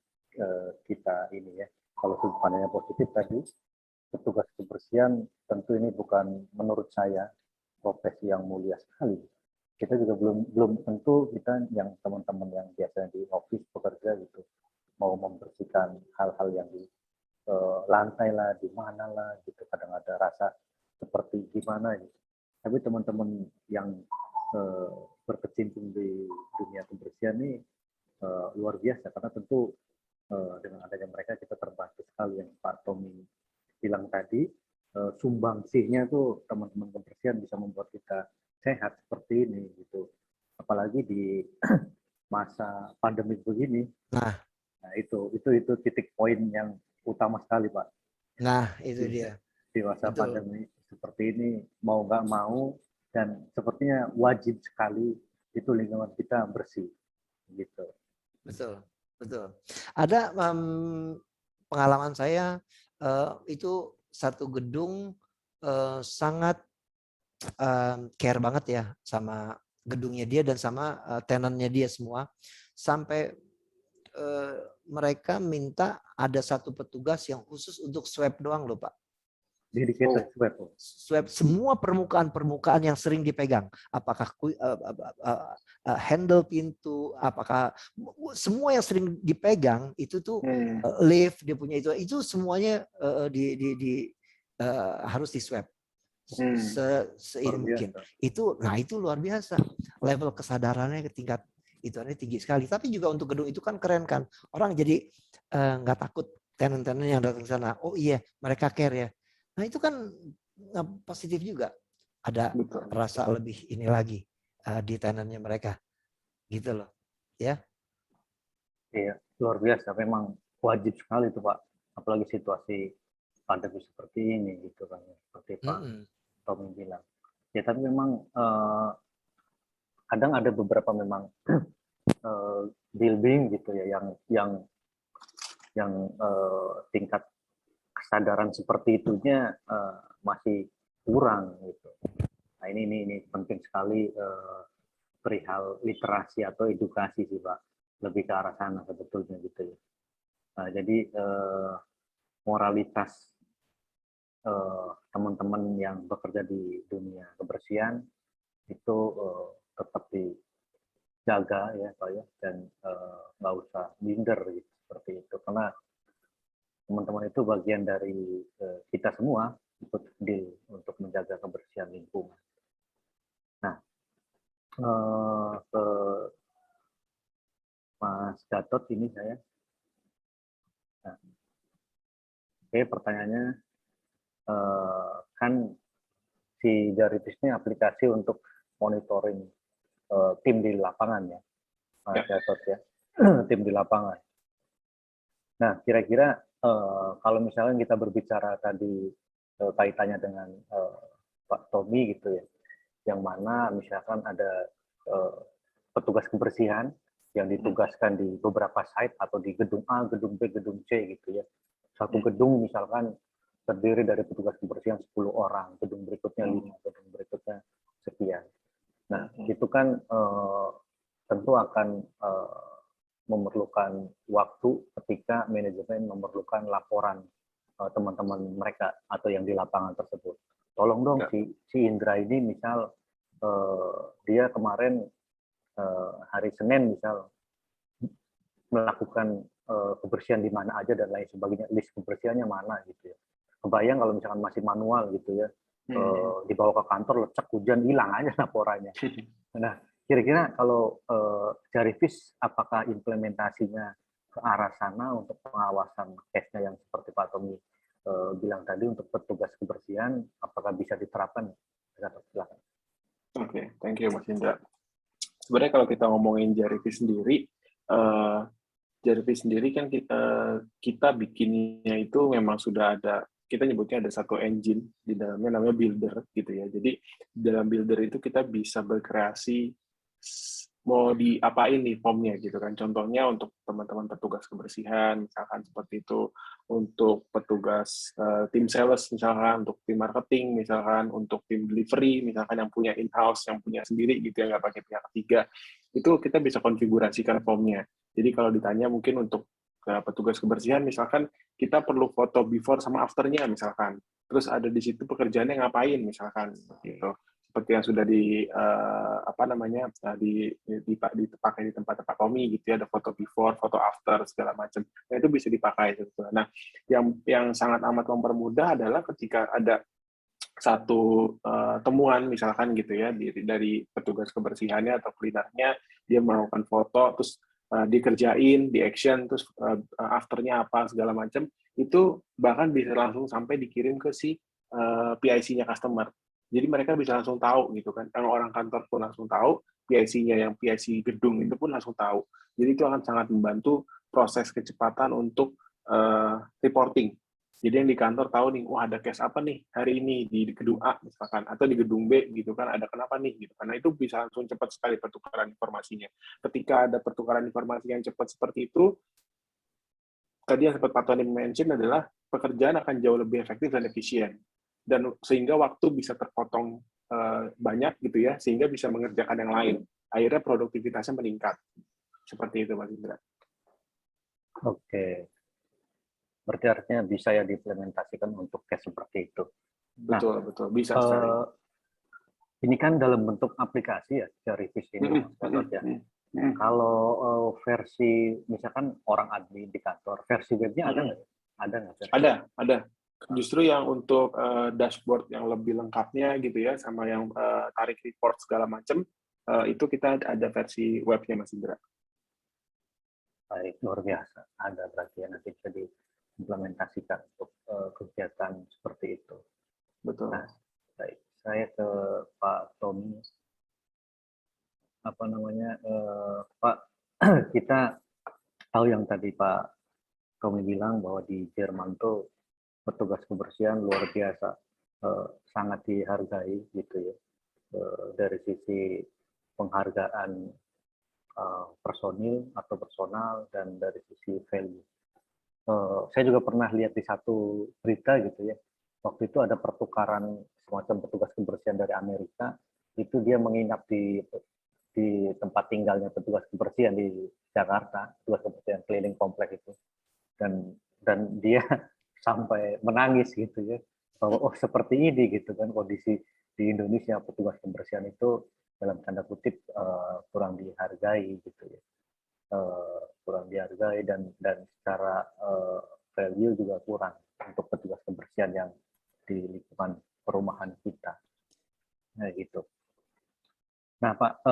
kita ini ya. Kalau sudut pandangnya positif tadi, petugas kebersihan tentu ini bukan menurut saya profesi yang mulia sekali. Kita juga belum tentu kita yang teman-teman yang biasanya di office bekerja gitu mau membersihkan hal-hal yang di lantai lah, di mana lah gitu. Kadang ada rasa seperti gimana gitu. Tapi teman-teman yang berkecimpung di dunia kebersihan ini luar biasa karena tentu dengan adanya mereka kita terbantu sekali yang Pak Tommy bilang tadi, sumbangsihnya tuh teman-teman kebersihan bisa membuat kita sehat seperti ini gitu. Apalagi di masa pandemi begini. Nah itu titik poin yang utama sekali Pak. Nah itu dia. Di masa pandemi seperti ini mau nggak mau dan sepertinya wajib sekali itu lingkungan kita bersih gitu. Betul. Ada pengalaman saya itu satu gedung sangat care banget ya sama gedungnya dia dan sama tenannya dia semua, sampai mereka minta ada satu petugas yang khusus untuk swab doang loh Pak. Dedicated Swab semua permukaan yang sering dipegang, apakah handle pintu, apakah semua yang sering dipegang itu tuh lift dia punya itu semuanya harus di swab seini mungkin. Itu luar biasa level kesadarannya ke tingkat itu tinggi sekali. Tapi juga untuk gedung itu kan keren kan, orang jadi nggak takut tenan-tenan yang datang ke sana. Oh iya mereka care ya. Nah itu kan positif juga, ada rasa lebih ini lagi di tenannya mereka, gitu loh, ya. Iya, luar biasa. Memang wajib sekali itu Pak, apalagi situasi pandemi seperti ini gitu kan, seperti Pak Tommy bilang. Ya tapi memang kadang ada beberapa memang building gitu ya yang tingkat kesadaran seperti itunya masih kurang gitu. Nah ini penting sekali perihal literasi atau edukasi sih Pak, lebih ke arah sana sebetulnya gitu ya. Nah, jadi moralitas teman-teman yang bekerja di dunia kebersihan itu tetap dijaga ya Pak ya, dan nggak usah minder gitu, seperti itu karena teman-teman itu bagian dari kita semua ikut deal untuk menjaga kebersihan lingkungan. Nah, ke Mas Gatot ini saya. Nah, oke, pertanyaannya kan si Jaritis ini aplikasi untuk monitoring tim di lapangan ya, Mas Gatot ya, tim di lapangan. Nah, kira-kira kalau misalnya kita berbicara tadi kaitannya dengan Pak Tommy gitu ya, yang mana misalkan ada petugas kebersihan yang ditugaskan di beberapa site atau di gedung A, gedung B, gedung C gitu ya. Satu gedung misalkan terdiri dari petugas kebersihan 10 orang, gedung berikutnya 5, gedung berikutnya sekian. Nah, itu kan tentu akan memerlukan waktu ketika manajemen memerlukan laporan teman-teman mereka atau yang di lapangan tersebut. Tolong dong si Indra ini misal dia kemarin hari Senin misal melakukan kebersihan di mana aja dan lain sebagainya, list kebersihannya mana gitu ya. kebayang kalau misalkan masih manual gitu ya, dibawa ke kantor lecek hujan hilang aja laporannya. Nah, kira-kira kalau Jarivis apakah implementasinya ke arah sana untuk pengawasan case-nya yang seperti Pak Tommy bilang tadi untuk petugas kebersihan, apakah bisa diterapkan? Silakan. Oke, thank you Mas Indra. Sebenarnya kalau kita ngomongin Jarivis sendiri kan kita bikinnya itu memang sudah ada, kita nyebutnya ada satu engine di dalamnya namanya builder gitu ya. Jadi dalam builder itu kita bisa berkreasi mau diapain nih formnya gitu kan. Contohnya untuk teman-teman petugas kebersihan misalkan seperti itu, untuk petugas tim sales misalkan, untuk tim marketing misalkan, untuk tim delivery misalkan yang punya in-house, yang punya sendiri gitu ya, nggak pakai pihak ketiga, itu kita bisa konfigurasikan formnya. Jadi kalau ditanya mungkin untuk petugas kebersihan misalkan kita perlu foto before sama after-nya misalkan, terus ada di situ pekerjaannya ngapain misalkan gitu, seperti yang sudah dipakai di tempat-tempat Tommy gitu ya, ada foto before, foto after segala macam. Nah, itu bisa dipakai sebetulnya. Nah, yang sangat amat mempermudah adalah ketika ada satu temuan misalkan gitu ya dari petugas kebersihannya atau cleanernya, dia melakukan foto terus dikerjain, di action, terus afternya apa segala macam, itu bahkan bisa langsung sampai dikirim ke si PIC-nya customer. Jadi mereka bisa langsung tahu gitu kan, yang orang kantor pun langsung tahu, PIC-nya yang PIC gedung itu pun langsung tahu. Jadi itu akan sangat membantu proses kecepatan untuk reporting. Jadi yang di kantor tahu nih, wah ada case apa nih hari ini di gedung A misalkan, atau di gedung B gitu kan, ada kenapa nih gitu. Karena itu bisa langsung cepat sekali pertukaran informasinya. Ketika ada pertukaran informasi yang cepat seperti itu, tadi yang sempat Pak Tony mention adalah pekerjaan akan jauh lebih efektif dan efisien. Dan sehingga waktu bisa terpotong banyak gitu ya, sehingga bisa mengerjakan yang lain. Akhirnya produktivitasnya meningkat. Seperti itu Mas Indra. Oke. Berarti artinya bisa ya diimplementasikan untuk case seperti itu. Betul, betul. Bisa sekali. Ini kan dalam bentuk aplikasi ya, Jarivis ini. Kalau versi, misalkan orang admin di kantor, versi webnya ada nggak? Ada nggak? Ada. Justru yang untuk dashboard yang lebih lengkapnya gitu ya, sama yang tarik report segala macam, itu kita ada versi webnya Mas Indra. Baik, luar biasa. Ada berarti ya, nanti bisa diimplementasikan untuk kegiatan seperti itu. Betul. Nah, baik. Saya ke Pak Tommy. Pak, kita tahu yang tadi Pak Tommy bilang bahwa di Jerman tuh petugas kebersihan luar biasa, sangat dihargai gitu ya, dari sisi penghargaan personil atau personal dan dari sisi value. Saya juga pernah lihat di satu berita gitu ya, waktu itu ada pertukaran semacam petugas kebersihan dari Amerika, itu dia menginap di tempat tinggalnya petugas kebersihan di Jakarta, petugas kebersihan keliling komplek itu, dan dia sampai menangis gitu ya, bahwa oh seperti ini gitu kan kondisi di Indonesia, petugas kebersihan itu dalam tanda kutip kurang dihargai gitu ya. Kurang dihargai dan secara value juga kurang untuk petugas kebersihan yang di lingkungan perumahan kita. Nah gitu. Nah Pak,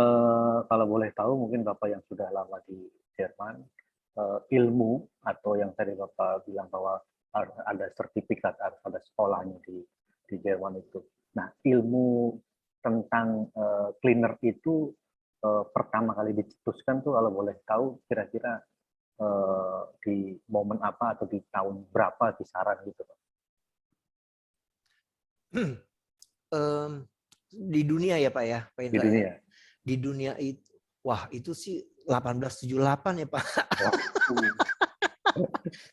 kalau boleh tahu mungkin Bapak yang sudah lama di Jerman, ilmu atau yang tadi Bapak bilang bahwa ada sertifikat, harus ada sekolahnya di Jerman itu. Nah ilmu tentang cleaner itu pertama kali dicetuskan tuh kalau boleh tahu kira-kira di momen apa atau di tahun berapa kisaran gitu Pak? Di dunia ya Pak ya, Pak Indra. Di dunia. Di dunia itu, wah itu sih 1878 ya Pak.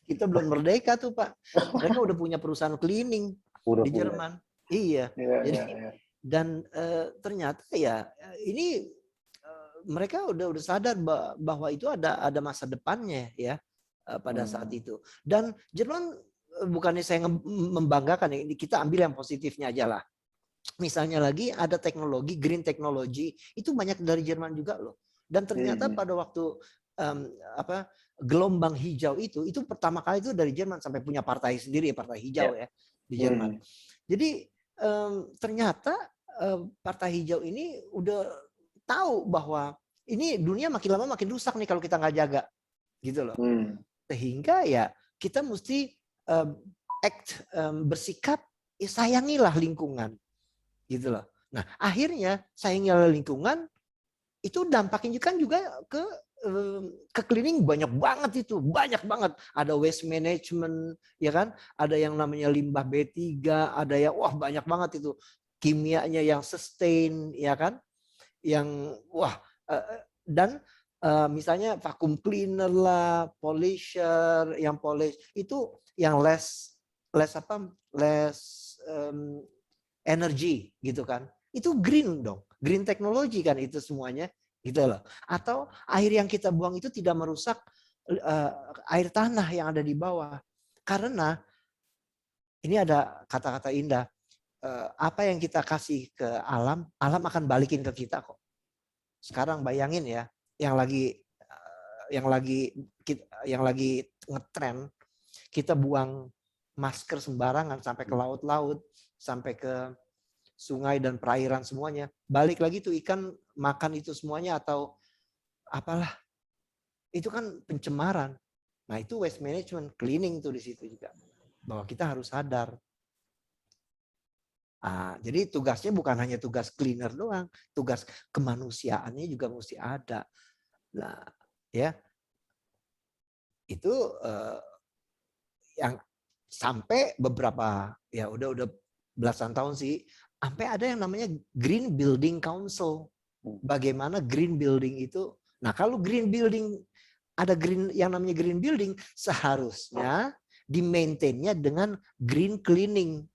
Kita belum merdeka tuh Pak. Mereka udah punya perusahaan cleaning di Jerman. Iya. Jadi dan ternyata ya ini mereka udah sadar bahwa itu ada masa depannya ya pada saat itu. Dan Jerman bukannya saya membanggakan, kita ambil yang positifnya aja lah. Misalnya lagi ada teknologi green technology itu banyak dari Jerman juga loh. Dan ternyata pada waktu gelombang hijau itu pertama kali itu dari Jerman, sampai punya partai sendiri, partai hijau ya. di Jerman. Jadi ternyata Partai Hijau ini udah tahu bahwa ini dunia makin lama makin rusak nih kalau kita nggak jaga, gitu loh. Sehingga ya kita mesti bersikap, ya sayangilah lingkungan, gitu loh. Nah akhirnya sayangilah lingkungan itu dampaknya kan juga ke cleaning banyak banget itu, banyak banget. Ada waste management, ya kan? Ada yang namanya limbah B3, ada yang wah banyak banget itu. Kimianya yang sustain, ya kan? Yang wah dan misalnya vacuum cleaner lah, polisher, yang polish itu yang less energy gitu kan. Itu green dong. Green technology kan itu semuanya gitu loh. Atau air yang kita buang itu tidak merusak air tanah yang ada di bawah. Karena ini ada kata-kata indah. Apa yang kita kasih ke alam, alam akan balikin ke kita kok. Sekarang bayangin ya, yang lagi ngetren, kita buang masker sembarangan sampai ke laut-laut, sampai ke sungai dan perairan semuanya. Balik lagi tuh ikan makan itu semuanya atau apalah. Itu kan pencemaran. Nah, itu waste management, cleaning tuh di situ juga. Bahwa kita harus sadar. Jadi tugasnya bukan hanya tugas cleaner doang, tugas kemanusiaannya juga mesti ada. Nah, ya. Itu yang sampai beberapa ya udah belasan tahun sih, sampai ada yang namanya Green Building Council. Bagaimana green building itu? Nah, kalau green building ada yang namanya green building, seharusnya di-maintain-nya dengan green cleaning.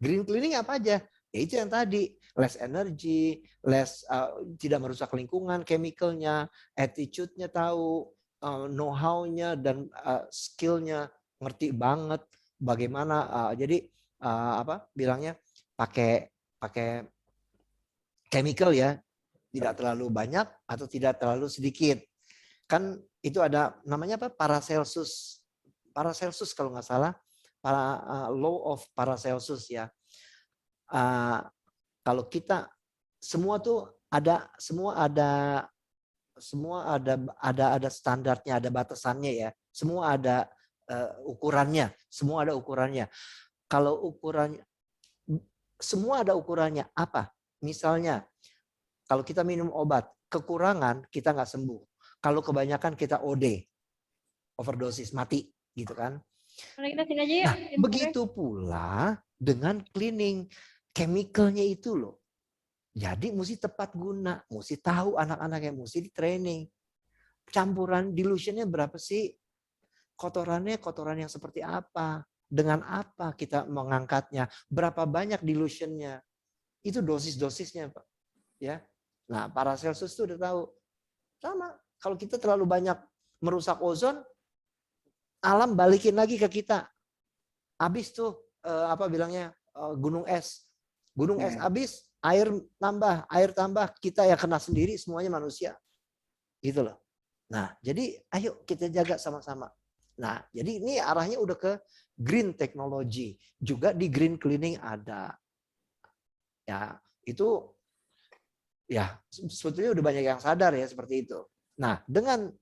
Green cleaning apa aja? Ya itu yang tadi, less energy, tidak merusak lingkungan, chemical-nya, attitude-nya tahu, know-how-nya dan skill-nya ngerti banget bagaimana. Jadi bilangnya pakai chemical ya, tidak terlalu banyak atau tidak terlalu sedikit. Kan itu ada namanya apa? Paracelsus kalau nggak salah, law of Paracelsus ya. Kalau kita semua ada standarnya, ada batasannya ya. Semua ada ukurannya, Kalau ukurannya semua ada ukurannya apa? Misalnya kalau kita minum obat, kekurangan kita nggak sembuh. Kalau kebanyakan kita OD, overdosis, mati, gitu kan? Kita sini aja ya. Nah, begitu pula dengan cleaning, chemicalnya itu loh. Jadi mesti tepat guna, mesti tahu anak-anaknya, mesti di training. Campuran dilutionnya berapa sih? Kotoran yang seperti apa? Dengan apa kita mengangkatnya? Berapa banyak dilutionnya? Itu dosis-dosisnya, Pak. Ya. Nah, Paracelsus itu udah tahu. Sama, kalau kita terlalu banyak merusak ozon, alam balikin lagi ke kita. Habis tuh gunung es. Gunung es habis, air tambah, kita yang kena sendiri semuanya manusia. Gitu loh. Nah, jadi ayo kita jaga sama-sama. Nah, jadi ini arahnya udah ke green technology. Juga di green cleaning ada. Ya, itu ya sebetulnya udah banyak yang sadar ya seperti itu. Nah, dengan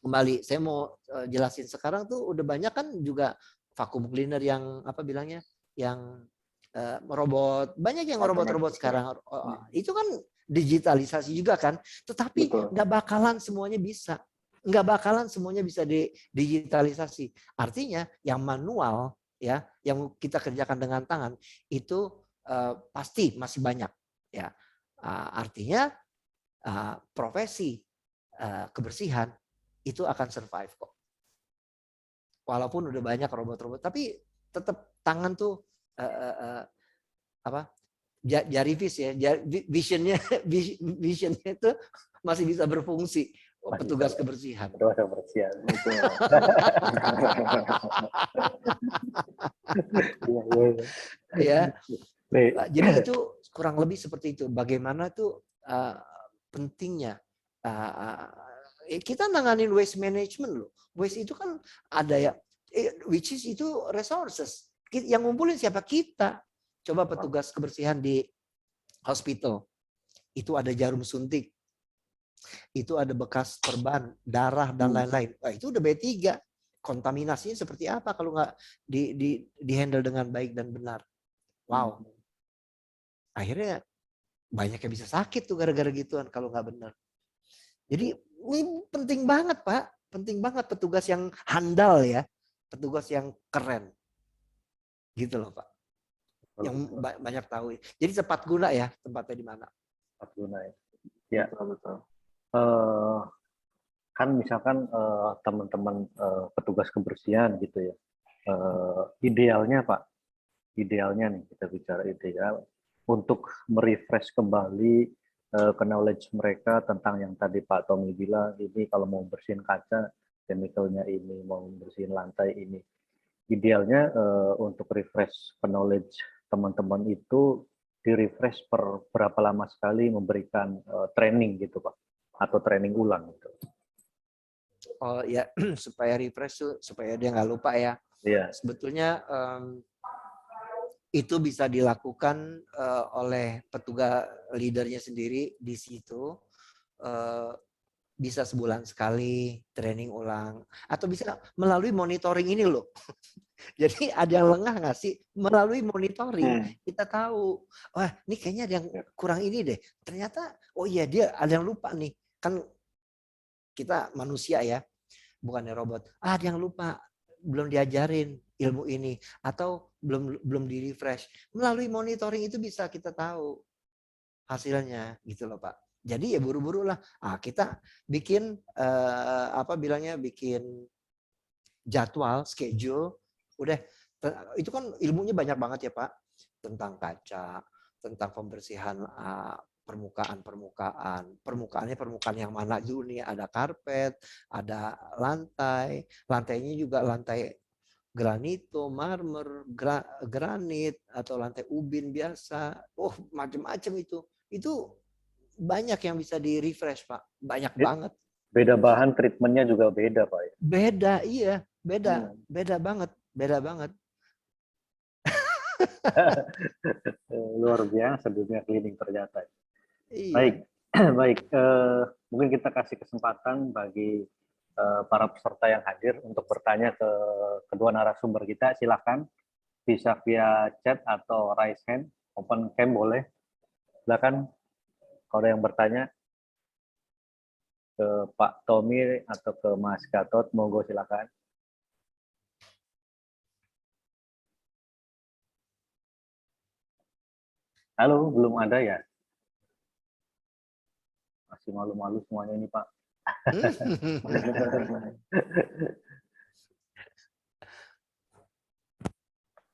kembali saya mau jelasin sekarang tuh udah banyak kan juga vacuum cleaner yang yang robot, banyak yang robot-robot sekarang. Itu kan digitalisasi juga kan, tetapi nggak bakalan semuanya bisa. Nggak bakalan semuanya bisa digitalisasi. Artinya yang manual ya, yang kita kerjakan dengan tangan itu pasti masih banyak ya. Artinya profesi kebersihan itu akan survive kok. Walaupun udah banyak robot-robot, tapi tetap tangan tuh jari visionnya itu masih bisa berfungsi. Petugas kebersihan. Petugas kebersihan. Ya. Jadi itu kurang lebih seperti itu. Bagaimana tuh pentingnya kita nanganin waste management loh. Waste itu kan ada ya, which is itu resources. Yang ngumpulin siapa? Kita. Coba petugas kebersihan di hospital. Itu ada jarum suntik. Itu ada bekas perban, darah, dan lain-lain. Wah, itu udah B3. Kontaminasinya seperti apa kalau nggak di handle dengan baik dan benar. Wow. Akhirnya banyak yang bisa sakit tuh gara-gara gituan kalau nggak benar. Jadi ini penting banget, Pak. Penting banget petugas yang handal ya. Petugas yang keren. Gitu loh, Pak. Yang banyak tahu. Jadi tepat guna ya tempatnya di mana. Tepat guna ya. Ya. Betul. Kan misalkan teman-teman petugas kebersihan gitu ya. Idealnya Pak, idealnya nih kita bicara ideal untuk merefresh kembali knowledge mereka tentang yang tadi Pak Tommy bilang, ini kalau mau bersihin kaca, chemicalnya ini, mau bersihin lantai ini. Idealnya untuk refresh knowledge teman-teman itu di-refresh per berapa lama sekali memberikan training gitu Pak, atau training ulang gitu. Oh ya, supaya refresh tuh, supaya dia nggak lupa ya. Iya. Sebetulnya itu bisa dilakukan oleh petugas leadernya sendiri di situ. Bisa sebulan sekali training ulang, atau bisa melalui monitoring ini loh. Jadi ada yang lengah nggak sih? Melalui monitoring kita tahu, wah ini kayaknya ada yang kurang ini deh. Ternyata oh iya dia ada yang lupa nih. Kan kita manusia ya, bukannya robot. Ada yang lupa, belum diajarin ilmu ini, atau belum di refresh. Melalui monitoring itu bisa kita tahu hasilnya gitu loh Pak. Jadi ya buru-buru lah. Kita bikin bikin jadwal, schedule. Udah, itu kan ilmunya banyak banget ya Pak. Tentang kaca, tentang pembersihan permukaannya permukaan yang mana dulu nih, ada karpet, ada lantai, lantainya juga lantai granito, marmer, granit, atau lantai ubin biasa. Oh macam-macam itu banyak yang bisa di refresh Pak, banyak banget. Beda bahan, treatmentnya juga beda Pak. Beda, iya, beda banget. Luar biasa dunia cleaning ternyata. Iya. Baik, baik. Mungkin kita kasih kesempatan bagi para peserta yang hadir untuk bertanya ke kedua narasumber kita. Silakan, bisa via chat atau raise hand, open cam boleh. Silakan kalau ada yang bertanya ke Pak Tommy atau ke Mas Gatot, monggo silakan. Halo, belum ada ya? Masih malu-malu semuanya ini Pak.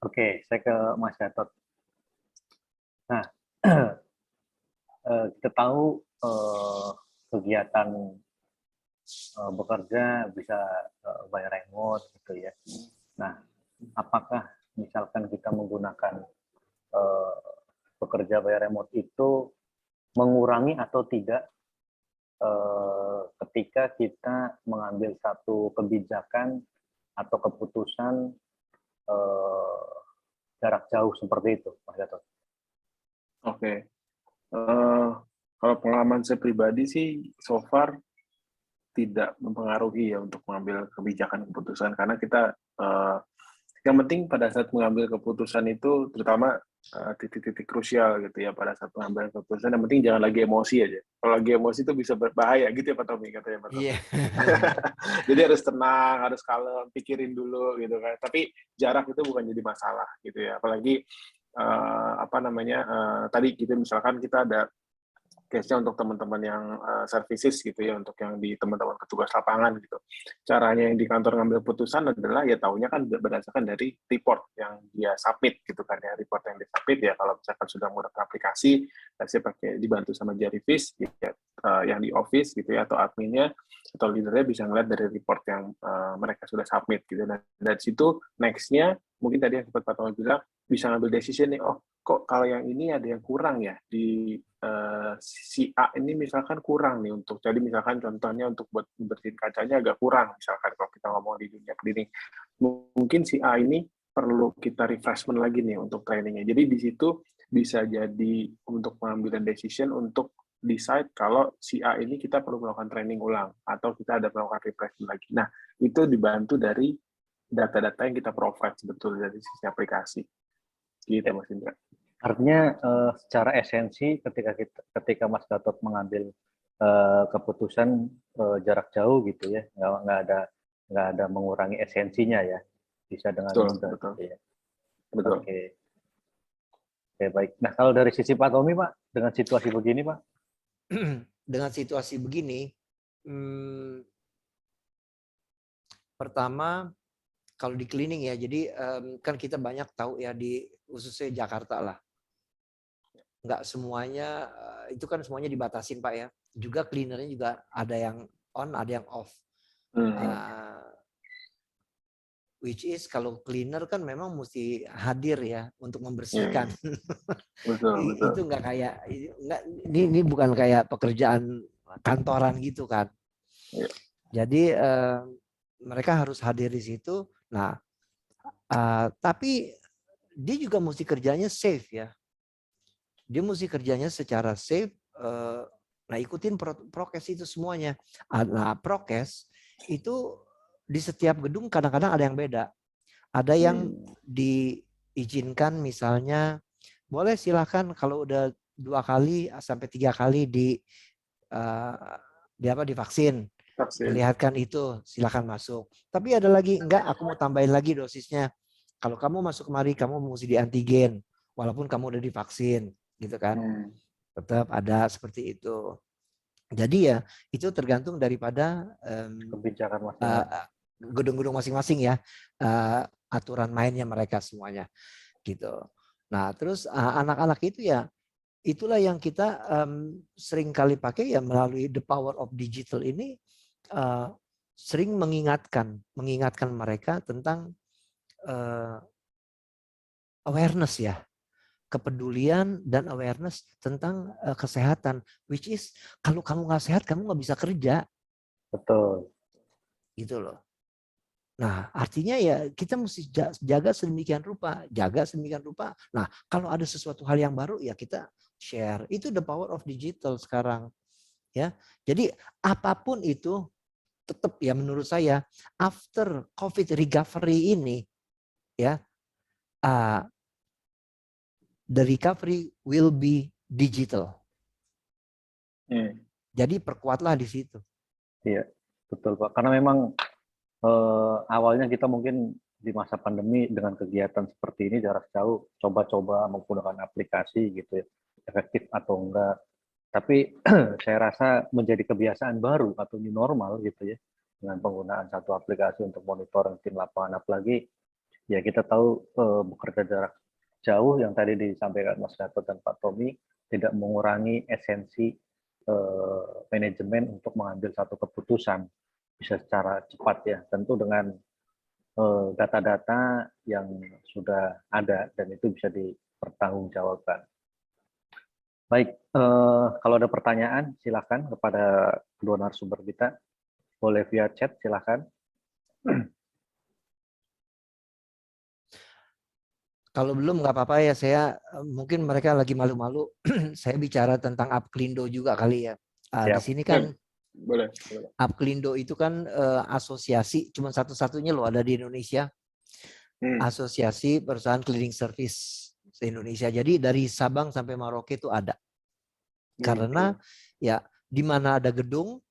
Oke, saya ke Mas Gatot. Nah, kita tahu kegiatan bekerja bisa by remote gitu ya. Nah, apakah misalkan kita menggunakan bekerja by remote itu mengurangi atau tidak ketika kita mengambil satu kebijakan atau keputusan jarak jauh seperti itu, Mas Gatot? Oke. Kalau pengalaman saya pribadi sih, so far tidak mempengaruhi ya untuk mengambil kebijakan keputusan, karena kita yang penting pada saat mengambil keputusan itu, terutama titik-titik krusial gitu ya, pada saat mengambil keputusan, yang penting jangan lagi emosi aja. Kalau lagi emosi itu bisa berbahaya gitu ya Pak Tommy, katanya Pak Tommy. Iya. Jadi harus tenang, harus kalem, pikirin dulu gitu kan. Tapi jarak itu bukan jadi masalah gitu ya. Apalagi tadi gitu misalkan kita ada case-nya untuk teman-teman yang services gitu ya, untuk yang di teman-teman petugas lapangan gitu. Caranya yang di kantor ngambil putusan adalah ya taunya kan berdasarkan dari report yang dia submit gitu kan ya, report yang dia submit ya, kalau misalkan sudah menggunakan aplikasi, saya pakai dibantu sama Jarivis gitu ya, yang di office gitu ya, atau adminnya atau leadernya bisa ngeliat dari report yang mereka sudah submit gitu. Dan dari situ next-nya mungkin tadi yang sempat Pak Tommy bilang, bisa ngambil decision nih, oh kok kalau yang ini ada yang kurang ya di si A ini misalkan kurang nih, untuk jadi misalkan contohnya untuk buat bersihin kacanya agak kurang misalkan kalau kita ngomong di dunia cleaning, mungkin si A ini perlu kita refreshment lagi nih untuk trainingnya. Jadi di situ bisa jadi untuk pengambilan decision untuk decide kalau si A ini kita perlu melakukan training ulang atau kita ada melakukan refreshment lagi. Nah, itu dibantu dari data-data yang kita provide sebetulnya dari sisi aplikasi. Gitu, Mas Indra. Artinya secara esensi ketika Mas Gatot mengambil keputusan jarak jauh gitu ya, nggak ada mengurangi esensinya ya, bisa dengan mudah. Betul. Gitu ya. Betul. Oke, baik. Nah, kalau dari sisi Pak Tommy, Pak, dengan situasi begini, Pak? Dengan situasi begini, pertama kalau di cleaning ya, jadi kan kita banyak tahu ya di khususnya Jakarta lah, nggak semuanya itu kan semuanya dibatasin Pak ya. Juga cleanernya juga ada yang on, ada yang off. Which is kalau cleaner kan memang mesti hadir ya untuk membersihkan. Betul. Itu nggak kayak ini bukan kayak pekerjaan kantoran gitu kan. Jadi mereka harus hadir di situ. Nah, tapi dia juga mesti kerjanya safe ya. Dia mesti kerjanya secara safe. Nah, ikutin prokes itu semuanya. Nah, prokes itu di setiap gedung kadang-kadang ada yang beda. Ada yang diizinkan misalnya, boleh silakan kalau udah 2 kali sampai 3 kali divaksin. Dilihatkan itu, silakan masuk. Tapi ada lagi, enggak, aku mau tambahin lagi dosisnya. Kalau kamu masuk kemari, kamu mesti di antigen, walaupun kamu udah divaksin, gitu kan. Tetap ada seperti itu. Jadi ya, itu tergantung daripada kebijakan masing-masing. gedung-gedung masing-masing ya, aturan mainnya mereka semuanya gitu. Nah terus anak-anak itu ya itulah yang kita sering kali pakai ya melalui the power of digital ini, sering mengingatkan mereka tentang awareness ya, kepedulian dan awareness tentang kesehatan, which is kalau kamu nggak sehat kamu nggak bisa kerja. Betul. Gitu loh. Nah, artinya ya kita mesti jaga sedemikian rupa. Nah, kalau ada sesuatu hal yang baru ya kita share. Itu the power of digital sekarang. Ya. Jadi apapun itu tetap ya menurut saya after COVID recovery ini ya the recovery will be digital. Jadi perkuatlah di situ. Iya, betul Pak. Karena memang awalnya kita mungkin di masa pandemi dengan kegiatan seperti ini jarak jauh, coba-coba menggunakan aplikasi gitu ya, efektif atau enggak. Tapi saya rasa menjadi kebiasaan baru atau new normal gitu ya, dengan penggunaan satu aplikasi untuk monitoring tim lapangan. Apalagi ya kita tahu bekerja jarak jauh yang tadi disampaikan Mas Gatot dan Pak Tommy tidak mengurangi esensi manajemen untuk mengambil satu keputusan bisa secara cepat ya, tentu dengan data-data yang sudah ada dan itu bisa dipertanggungjawabkan. Baik, kalau ada pertanyaan silakan kepada kedua narasumber kita, boleh via chat silakan. Kalau belum nggak apa-apa ya, saya mungkin mereka lagi malu-malu. Saya bicara tentang Apklindo juga kali ya. Di sini kan boleh. Apklindo itu kan asosiasi, cuma satu-satunya loh ada di Indonesia. Asosiasi perusahaan cleaning service se-Indonesia. Jadi dari Sabang sampai Merauke itu ada. Karena ya di mana ada gedung,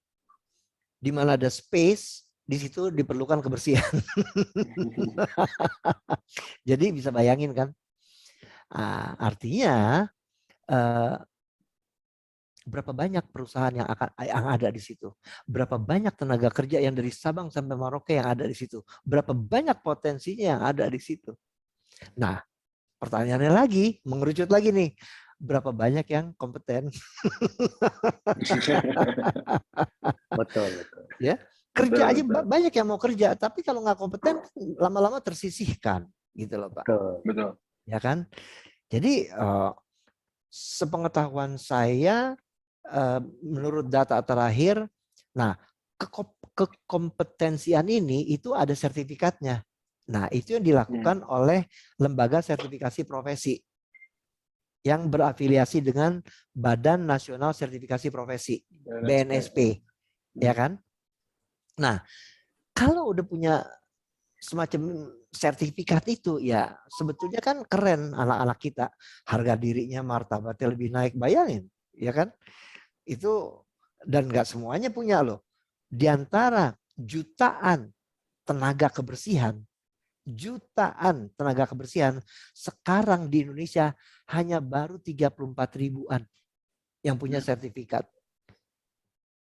di mana ada space, di situ diperlukan kebersihan. Jadi bisa bayangin kan. Artinya berapa banyak perusahaan yang ada di situ, berapa banyak tenaga kerja yang dari Sabang sampai Merauke yang ada di situ, berapa banyak potensinya yang ada di situ. Nah, pertanyaannya lagi, mengerucut lagi nih, berapa banyak yang kompeten? Betul. Ya, kerja aja banyak yang mau kerja, tapi kalau nggak kompeten, lama-lama tersisihkan, gitu loh Pak. Betul. Ya kan? Jadi sepengetahuan saya, menurut data terakhir, nah kekompetensian ini itu ada sertifikatnya. Nah, itu yang dilakukan oleh lembaga sertifikasi profesi yang berafiliasi dengan Badan Nasional Sertifikasi Profesi, BNSP, ya kan? Nah, kalau udah punya semacam sertifikat itu, ya sebetulnya kan keren anak-anak kita, harga dirinya, martabatnya lebih naik, bayangin, ya kan? Itu, dan nggak semuanya punya loh. Di antara jutaan tenaga kebersihan sekarang di Indonesia hanya baru 34 ribuan yang punya sertifikat.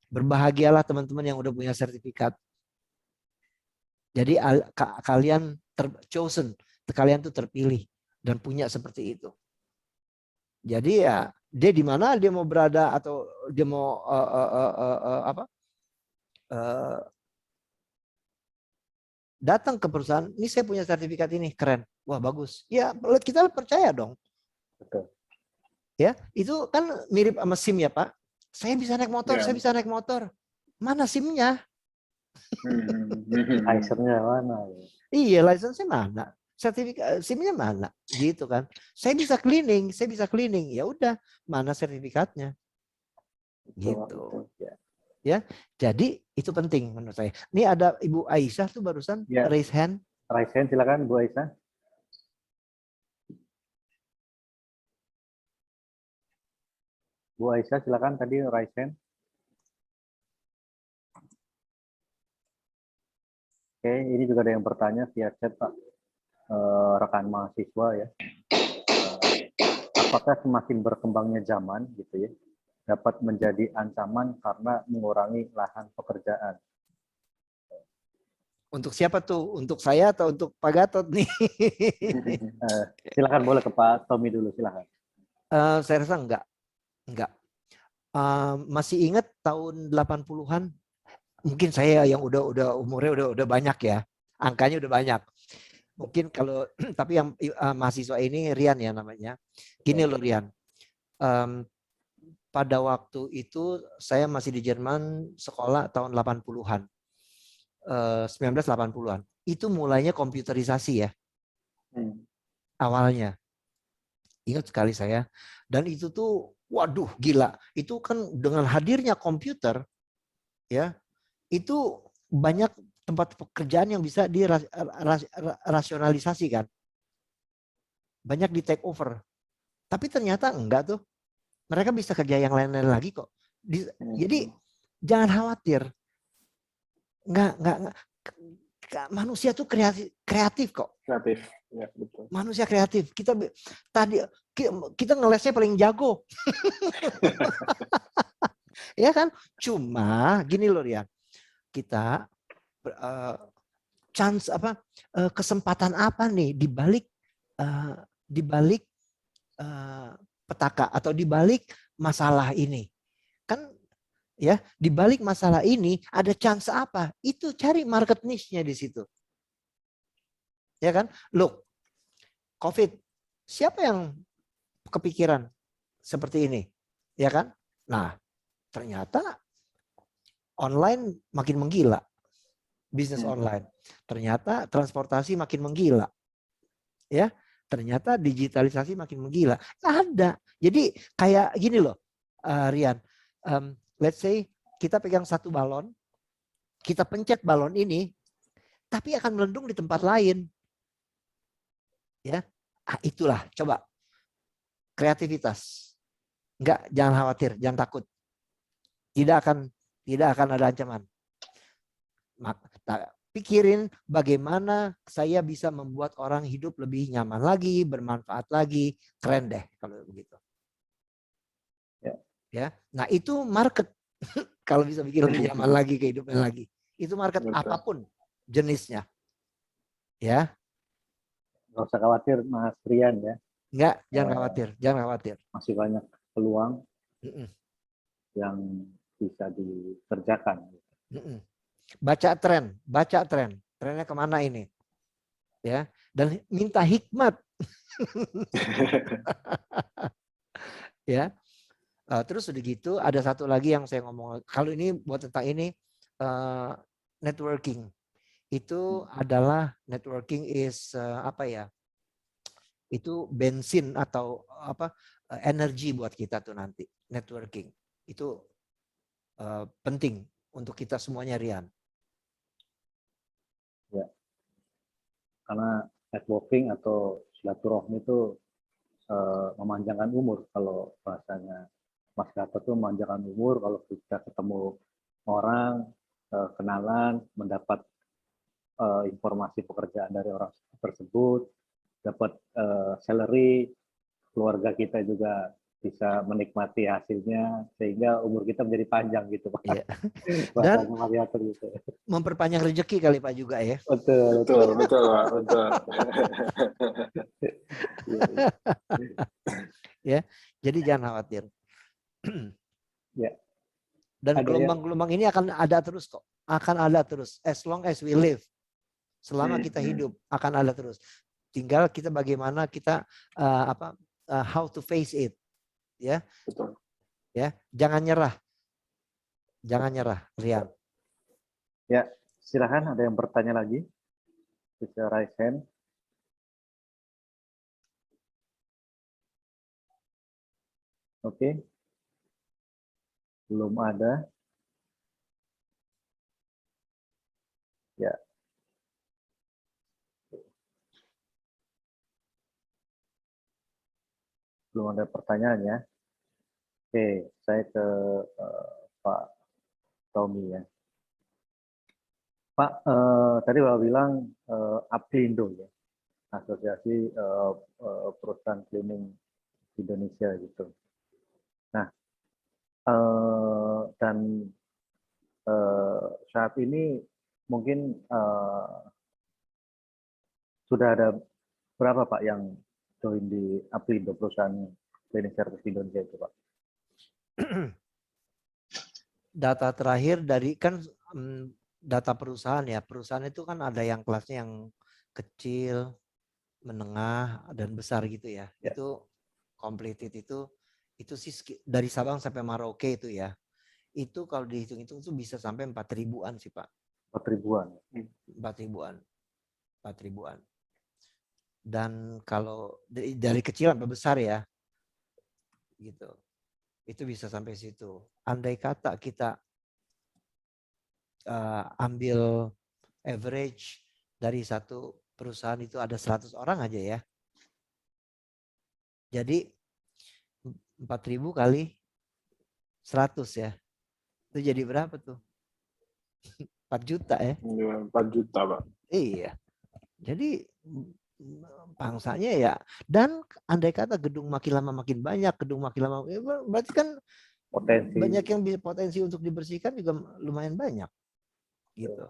Berbahagialah teman-teman yang udah punya sertifikat. Jadi kalian chosen, kalian tuh terpilih dan punya seperti itu. Jadi ya dia di mana dia mau berada atau dia mau datang ke perusahaan, ini saya punya sertifikat ini, keren, wah bagus. Ya kita percaya dong. Betul. Ya itu kan mirip sama SIM ya Pak. Saya bisa naik motor, saya bisa naik motor. Mana SIM-nya? License-nya mana? Iya, license-nya mana? Sertifikat SIM-nya mana? Gitu kan. Saya bisa cleaning. Ya udah, mana sertifikatnya? Gitu. Ya, jadi itu penting menurut saya. Ini ada Ibu Aisyah tuh barusan raise hand. Raise hand silakan Bu Aisyah. Bu Aisyah silakan tadi raise hand. Oke, ini juga ada yang bertanya via chat Pak, rekan mahasiswa ya. Apakah semakin berkembangnya zaman gitu ya, dapat menjadi ancaman karena mengurangi lahan pekerjaan? Untuk siapa tuh? Untuk saya atau untuk Pak Gatot nih? Silakan boleh ke Pak Tommy dulu, silakan. Saya rasa enggak. Masih ingat tahun 80-an? Mungkin saya yang udah umurnya udah banyak ya. Angkanya udah banyak. Mungkin kalau tapi yang mahasiswa ini Rian ya namanya. Gini loh Rian. Pada waktu itu saya masih di Jerman sekolah tahun 80-an. 1980-an. Itu mulainya komputerisasi ya. Awalnya. Ingat sekali saya. Dan itu tuh waduh gila. Itu kan dengan hadirnya komputer ya, itu banyak tempat pekerjaan yang bisa dirasionalisasi kan. Banyak di take over. Tapi ternyata enggak tuh. Mereka bisa kerja yang lain-lain lagi kok. Jadi jangan khawatir. Enggak, manusia tuh kreatif kok. Kreatif, ya betul. Manusia kreatif. Kita ngelesnya paling jago. Ya kan? Cuma gini loh Rian. Kita kesempatan apa nih di balik petaka atau di balik masalah ini? Kan ya, di balik masalah ini ada chance apa? Itu cari market niche-nya di situ. Ya kan? Look, COVID, siapa yang kepikiran seperti ini? Ya kan? Nah, ternyata online makin menggila. Bisnis online. Ternyata transportasi makin menggila. Ya, ternyata digitalisasi makin menggila. Ada. Jadi kayak gini loh, Rian. Let's say kita pegang satu balon, kita pencet balon ini, tapi akan melendung di tempat lain. Ya, itulah. Coba kreativitas. Enggak, jangan khawatir, jangan takut. Tidak akan ada ancaman. Pikirin bagaimana saya bisa membuat orang hidup lebih nyaman lagi, bermanfaat lagi, keren deh kalau begitu. Ya, nah itu market. Kalau bisa bikin lebih nyaman lagi, kehidupan lagi, itu market. Betul. Apapun jenisnya, ya. Nggak usah khawatir Mas Rian ya. Enggak, jangan khawatir. Masih banyak peluang yang bisa dikerjakan. Baca tren. Trennya kemana ini? Ya, dan minta hikmat. Ya. Terus udah gitu ada satu lagi yang saya ngomong. Kalau ini buat tentang ini networking. itu adalah networking is apa ya? Itu bensin atau apa energi buat kita tuh nanti networking itu penting untuk kita semuanya, Rian. Ya, karena networking atau silaturahmi itu memanjangkan umur. Kalau bahasanya Mas Gatot itu memanjangkan umur. Kalau kita ketemu orang, kenalan, mendapat informasi pekerjaan dari orang tersebut, dapat salary, keluarga kita juga bisa menikmati hasilnya, sehingga umur kita menjadi panjang gitu Pak. Iya. Bahasanya Dan Mas Gatot gitu. memperpanjang rezeki kali Pak juga ya. Betul, Betul, betul, Pak, betul. Ya, jadi jangan khawatir. Ya. Dan Ada yang gelombang-gelombang ini akan ada terus kok. Akan ada terus. As long as we live. Selama kita hidup akan ada terus. Tinggal kita bagaimana kita how to face it. Ya. Betul. Ya, jangan nyerah. Jangan nyerah, Rian. Ya, silakan ada yang bertanya lagi. Bisa raise hand. Oke. Belum ada. Ya. Belum ada pertanyaan ya. Oke, saya ke Pak Tommy ya. Pak, tadi Bapak bilang APindo ya, Asosiasi Perusahaan Cleaning Indonesia gitu. Nah, dan saat ini mungkin sudah ada berapa Pak yang join di APindo, perusahaan cleaning service di Indonesia itu Pak? Data terakhir dari kan data perusahaan ya. Perusahaan itu kan ada yang kelasnya yang kecil, menengah, dan besar gitu ya. Itu completed itu sih dari Sabang sampai Merauke itu ya. Itu kalau dihitung-hitung itu bisa sampai 4.000-an sih Pak. 4.000-an. 4.000-an. 4.000-an. Dan kalau dari kecil sampai besar ya. Gitu. Itu bisa sampai situ. Andai kata kita ambil average dari satu perusahaan itu ada 100 orang aja ya. Jadi 4.000 kali 100 ya. Itu jadi berapa tuh? 4 juta ya. 4 juta, Pak. Iya. Jadi bangsanya ya. Dan andai kata gedung makin lama makin banyak, gedung makin lama berarti kan Potensi. banyak yang potensi untuk dibersihkan juga lumayan banyak. Gitu.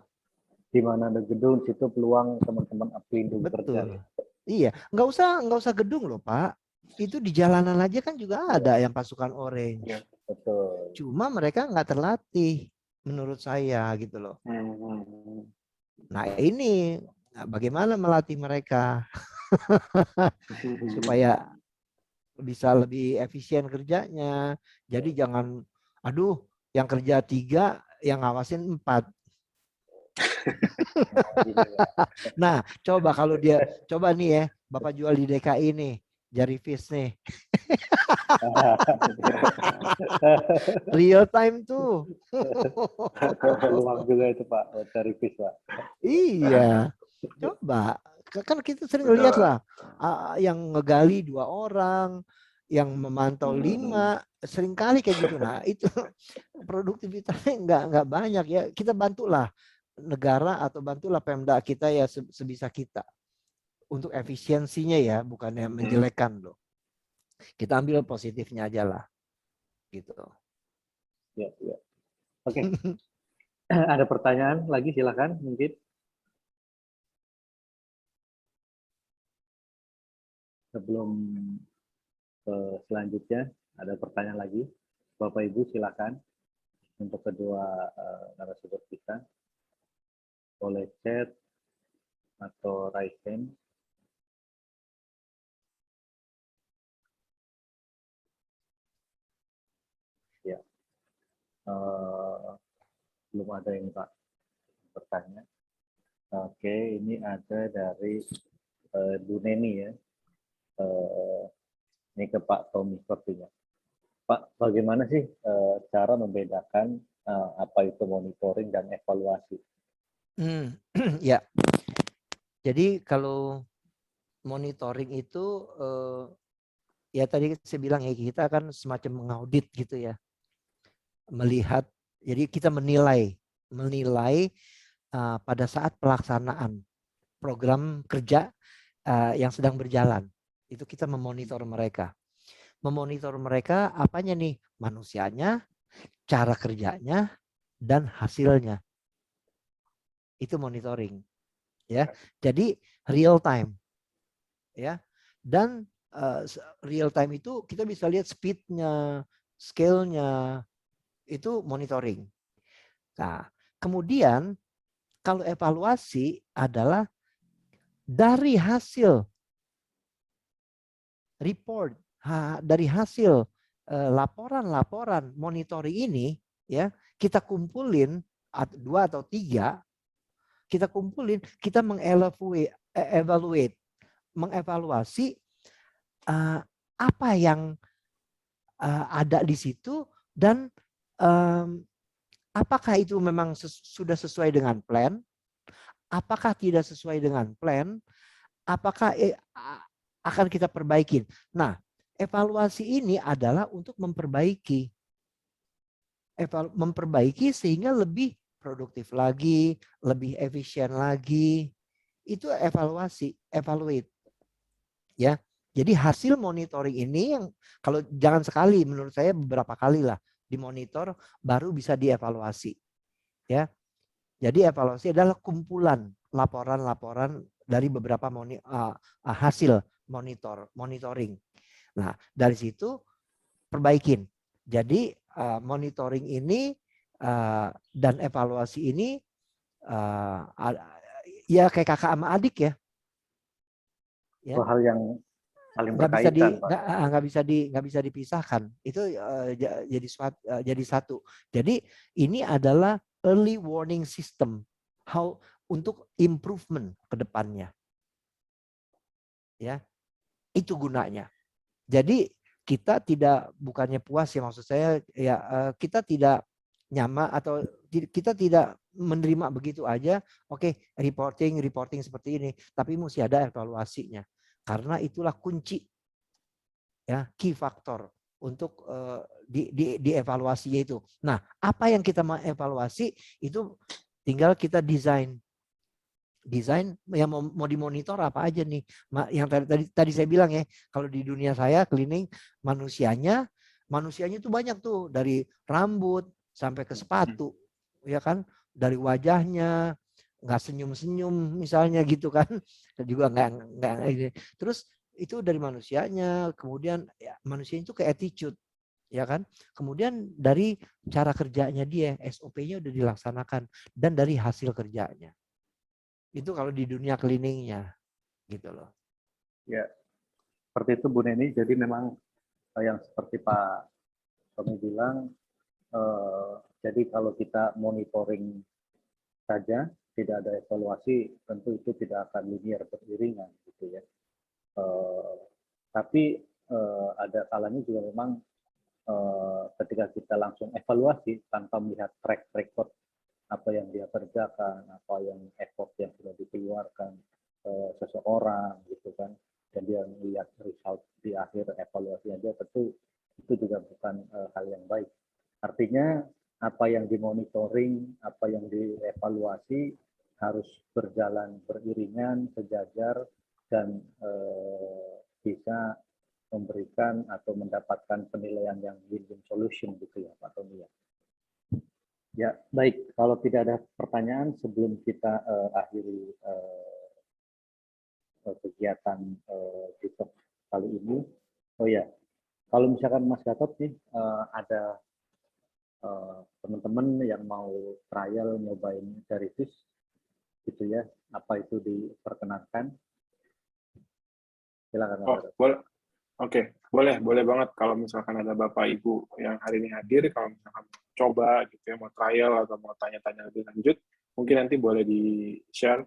Di mana ada gedung, situ peluang teman-teman APindo bekerja. Betul. Iya, nggak usah gedung loh Pak. Itu di jalanan aja kan juga ada yang pasukan orange. Ya. Betul. Cuma mereka nggak terlatih, menurut saya gitu loh. Nah ini bagaimana melatih mereka supaya bisa lebih efisien kerjanya. Jadi jangan, aduh, yang kerja 3, yang ngawasin 4. Nah, coba nih ya, Bapak jual di DKI nih, Jari Fish nih. Real time tuh. Peluang juga itu Pak, cari fish Pak. Iya, coba. Kan kita sering lihat lah, yang ngegali 2 orang, yang memantau 5, seringkali kayak gitu. Nah, itu produktivitasnya nggak banyak ya. Kita bantulah negara atau bantulah Pemda kita ya sebisa kita untuk efisiensinya ya, bukannya menjelekkan loh. Kita ambil positifnya aja lah, gitu. Ya, ya. Oke. Ada pertanyaan lagi silakan mungkin. Sebelum ke selanjutnya ada pertanyaan lagi. Bapak Ibu silakan untuk kedua narasumber kita. Boleh chat atau raise hand. Ya. Belum ada yang Pak bertanya. Oke, ini ada dari Bu Neni ya. Ini ke Pak Tommy sepertinya. Pak, bagaimana sih cara membedakan apa itu monitoring dan evaluasi? Ya, jadi kalau monitoring itu ya tadi saya bilang ya, kita kan semacam mengaudit gitu ya, melihat, jadi kita menilai pada saat pelaksanaan program kerja yang sedang berjalan, itu kita memonitor mereka. Memonitor mereka apanya nih? Manusianya, cara kerjanya, dan hasilnya. Itu monitoring. Ya. Jadi real time. Ya. Dan real time itu kita bisa lihat speed-nya, scale-nya, itu monitoring. Nah, kemudian kalau evaluasi adalah dari hasil report, dari hasil laporan-laporan monitoring ini, ya kita kumpulin 2 atau 3, kita kumpulin, kita mengevaluasi apa yang ada di situ, dan apakah itu memang sudah sesuai dengan plan, apakah tidak sesuai dengan plan, apakah akan kita perbaikin. Nah, evaluasi ini adalah untuk memperbaiki sehingga lebih produktif lagi, lebih efisien lagi. Itu evaluate. Ya. Jadi hasil monitoring ini yang kalau jangan sekali, menurut saya beberapa kali lah dimonitor baru bisa dievaluasi. Ya. Jadi evaluasi adalah kumpulan laporan-laporan dari beberapa hasil monitoring. Nah, dari situ perbaikin. Jadi monitoring ini dan evaluasi ini ya kayak kakak sama adik ya. Hal yang saling berkaitan, nggak bisa dipisahkan. Itu jadi satu. Jadi ini adalah early warning system untuk improvement ke depannya. Ya. Itu gunanya. Jadi kita bukannya puas ya, maksud saya ya, kita tidak nyaman atau kita tidak menerima begitu aja. Oke, reporting seperti ini, tapi mesti ada evaluasinya. Karena itulah kunci, ya, key factor untuk di evaluasinya itu. Nah, apa yang kita mau evaluasi itu tinggal kita desain yang mau dimonitor apa aja nih. Yang tadi saya bilang ya, kalau di dunia saya cleaning, manusianya itu banyak tuh, dari rambut sampai ke sepatu, ya kan, dari wajahnya nggak senyum misalnya gitu kan, juga nggak. Terus itu dari manusianya, kemudian ya, manusia itu ke attitude, ya kan, kemudian dari cara kerjanya dia, SOP-nya udah dilaksanakan, dan dari hasil kerjanya. Itu kalau di dunia cleaningnya, gitu loh. Ya, seperti itu Bu Neni. Jadi memang yang seperti Pak Tommy bilang, jadi kalau kita monitoring saja, tidak ada evaluasi, tentu itu tidak akan linear, beriringan, gitu ya. Tapi ada kalanya juga memang ketika kita langsung evaluasi tanpa melihat track record apa yang dia kerjakan, apa yang effort yang sudah dikeluarkan seseorang, gitu kan, dan dia melihat result di akhir evaluasinya, dia tentu itu juga bukan hal yang baik. Artinya apa yang dimonitoring, apa yang dievaluasi harus berjalan beriringan, sejajar, dan bisa memberikan atau mendapatkan penilaian yang win-win solution, gitu ya Pak Tommy. Ya, baik. Kalau tidak ada pertanyaan sebelum kita akhiri kegiatan TikTok kali ini. Oh ya, kalau misalkan Mas Gatot nih ada teman-teman yang mau trial nyobain dari FIS, gitu ya, apa itu diperkenankan? Silakan Mas Gatot. Boleh. Oke, boleh banget kalau misalkan ada Bapak Ibu yang hari ini hadir, kalau misalkan coba gitu ya, mau trial atau mau tanya-tanya lebih lanjut, mungkin nanti boleh di-share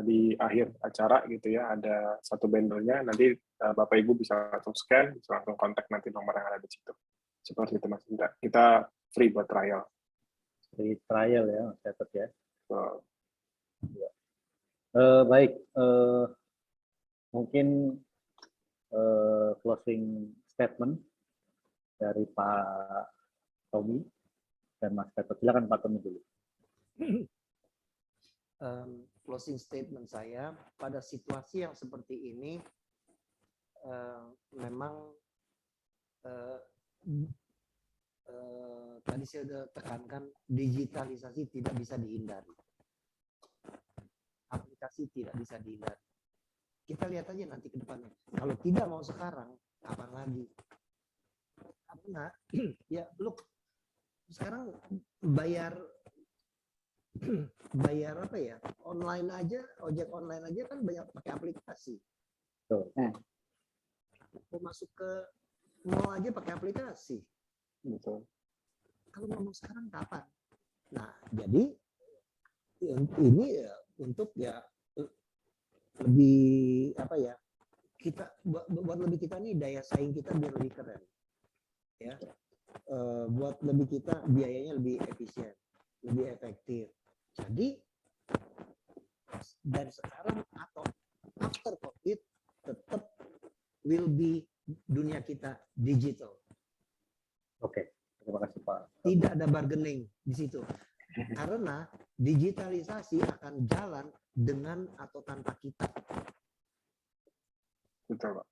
di akhir acara gitu ya, ada satu bannernya, nanti Bapak Ibu bisa langsung scan, bisa langsung kontak nanti nomor yang ada di situ. Seperti itu Mas Indra. Kita free buat trial. Free trial ya, Mas Gatot ya. So, Baik, mungkin closing statement dari Pak Tommy dan Mas Gatot. Silakan Pak Tommy dulu. Closing statement saya pada situasi yang seperti ini memang tadi saya sudah tekankan digitalisasi tidak bisa dihindari, aplikasi tidak bisa dihindari. Kita lihat aja nanti ke depannya. Kalau tidak mau sekarang, kapan lagi? Karena ya look, sekarang bayar apa ya, online aja, ojek online aja kan banyak pakai aplikasi. Betul. Mau masuk ke mall aja pakai aplikasi. betul. Kalau ngomong sekarang kapan? Nah, jadi ini ya, untuk ya lebih apa ya, kita buat lebih kita nih daya saing kita biar lebih keren, ya. Buat lebih kita biayanya lebih efisien, lebih efektif. Jadi dari sekarang atau after COVID tetap will be dunia kita digital. Oke, terima kasih Pak. Tidak ada bargaining di situ. Karena digitalisasi akan jalan dengan atau tanpa kita. Betul, Pak.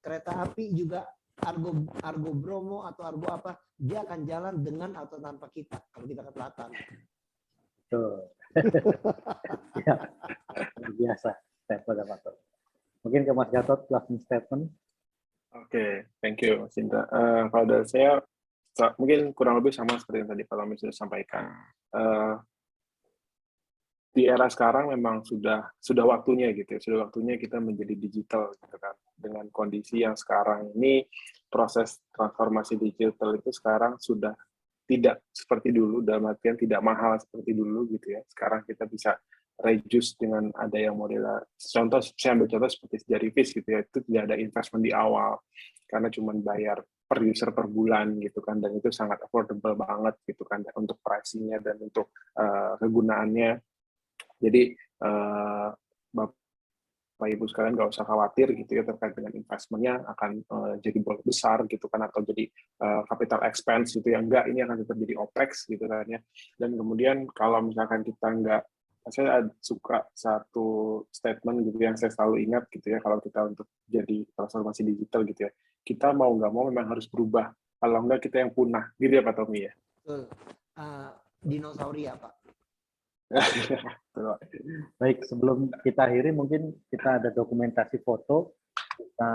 Kereta api juga Argo Bromo atau Argo apa, dia akan jalan dengan atau tanpa kita kalau kita ke selatan. Betul. Ya, luar biasa. Statement Pak Tommy. Mungkin ke Mas Gatot, closing statement. Oke, thank you Mas Indra. Kalau dari saya, mungkin kurang lebih sama seperti yang tadi Pak Tommy sudah sampaikan. Di era sekarang memang sudah waktunya gitu ya, sudah waktunya kita menjadi digital gitu kan. Dengan kondisi yang sekarang ini, proses transformasi digital itu sekarang sudah tidak seperti dulu, dalam artian tidak mahal seperti dulu gitu ya. Sekarang kita bisa reduce dengan ada yang model, contoh saya ambil contoh seperti Sejarivis gitu ya, itu tidak ada investment di awal karena cuma bayar per user per bulan gitu kan, dan itu sangat affordable banget gitu kan untuk pricing-nya dan untuk kegunaannya. Jadi Bapak Ibu sekalian nggak usah khawatir gitu ya terkait dengan investmentnya akan jadi besar gitu kan, atau jadi capital expense gitu ya, enggak, ini akan tetap jadi OPEX gitu kan ya. Dan kemudian kalau misalkan kita nggak, saya suka satu statement gitu yang saya selalu ingat gitu ya, kalau kita untuk jadi transformasi digital gitu ya, kita mau nggak mau memang harus berubah, kalau enggak kita yang punah gitu ya Pak Tommy ya. Betul. Dinosauria Pak. Baik, sebelum kita akhiri mungkin kita ada dokumentasi foto. Kita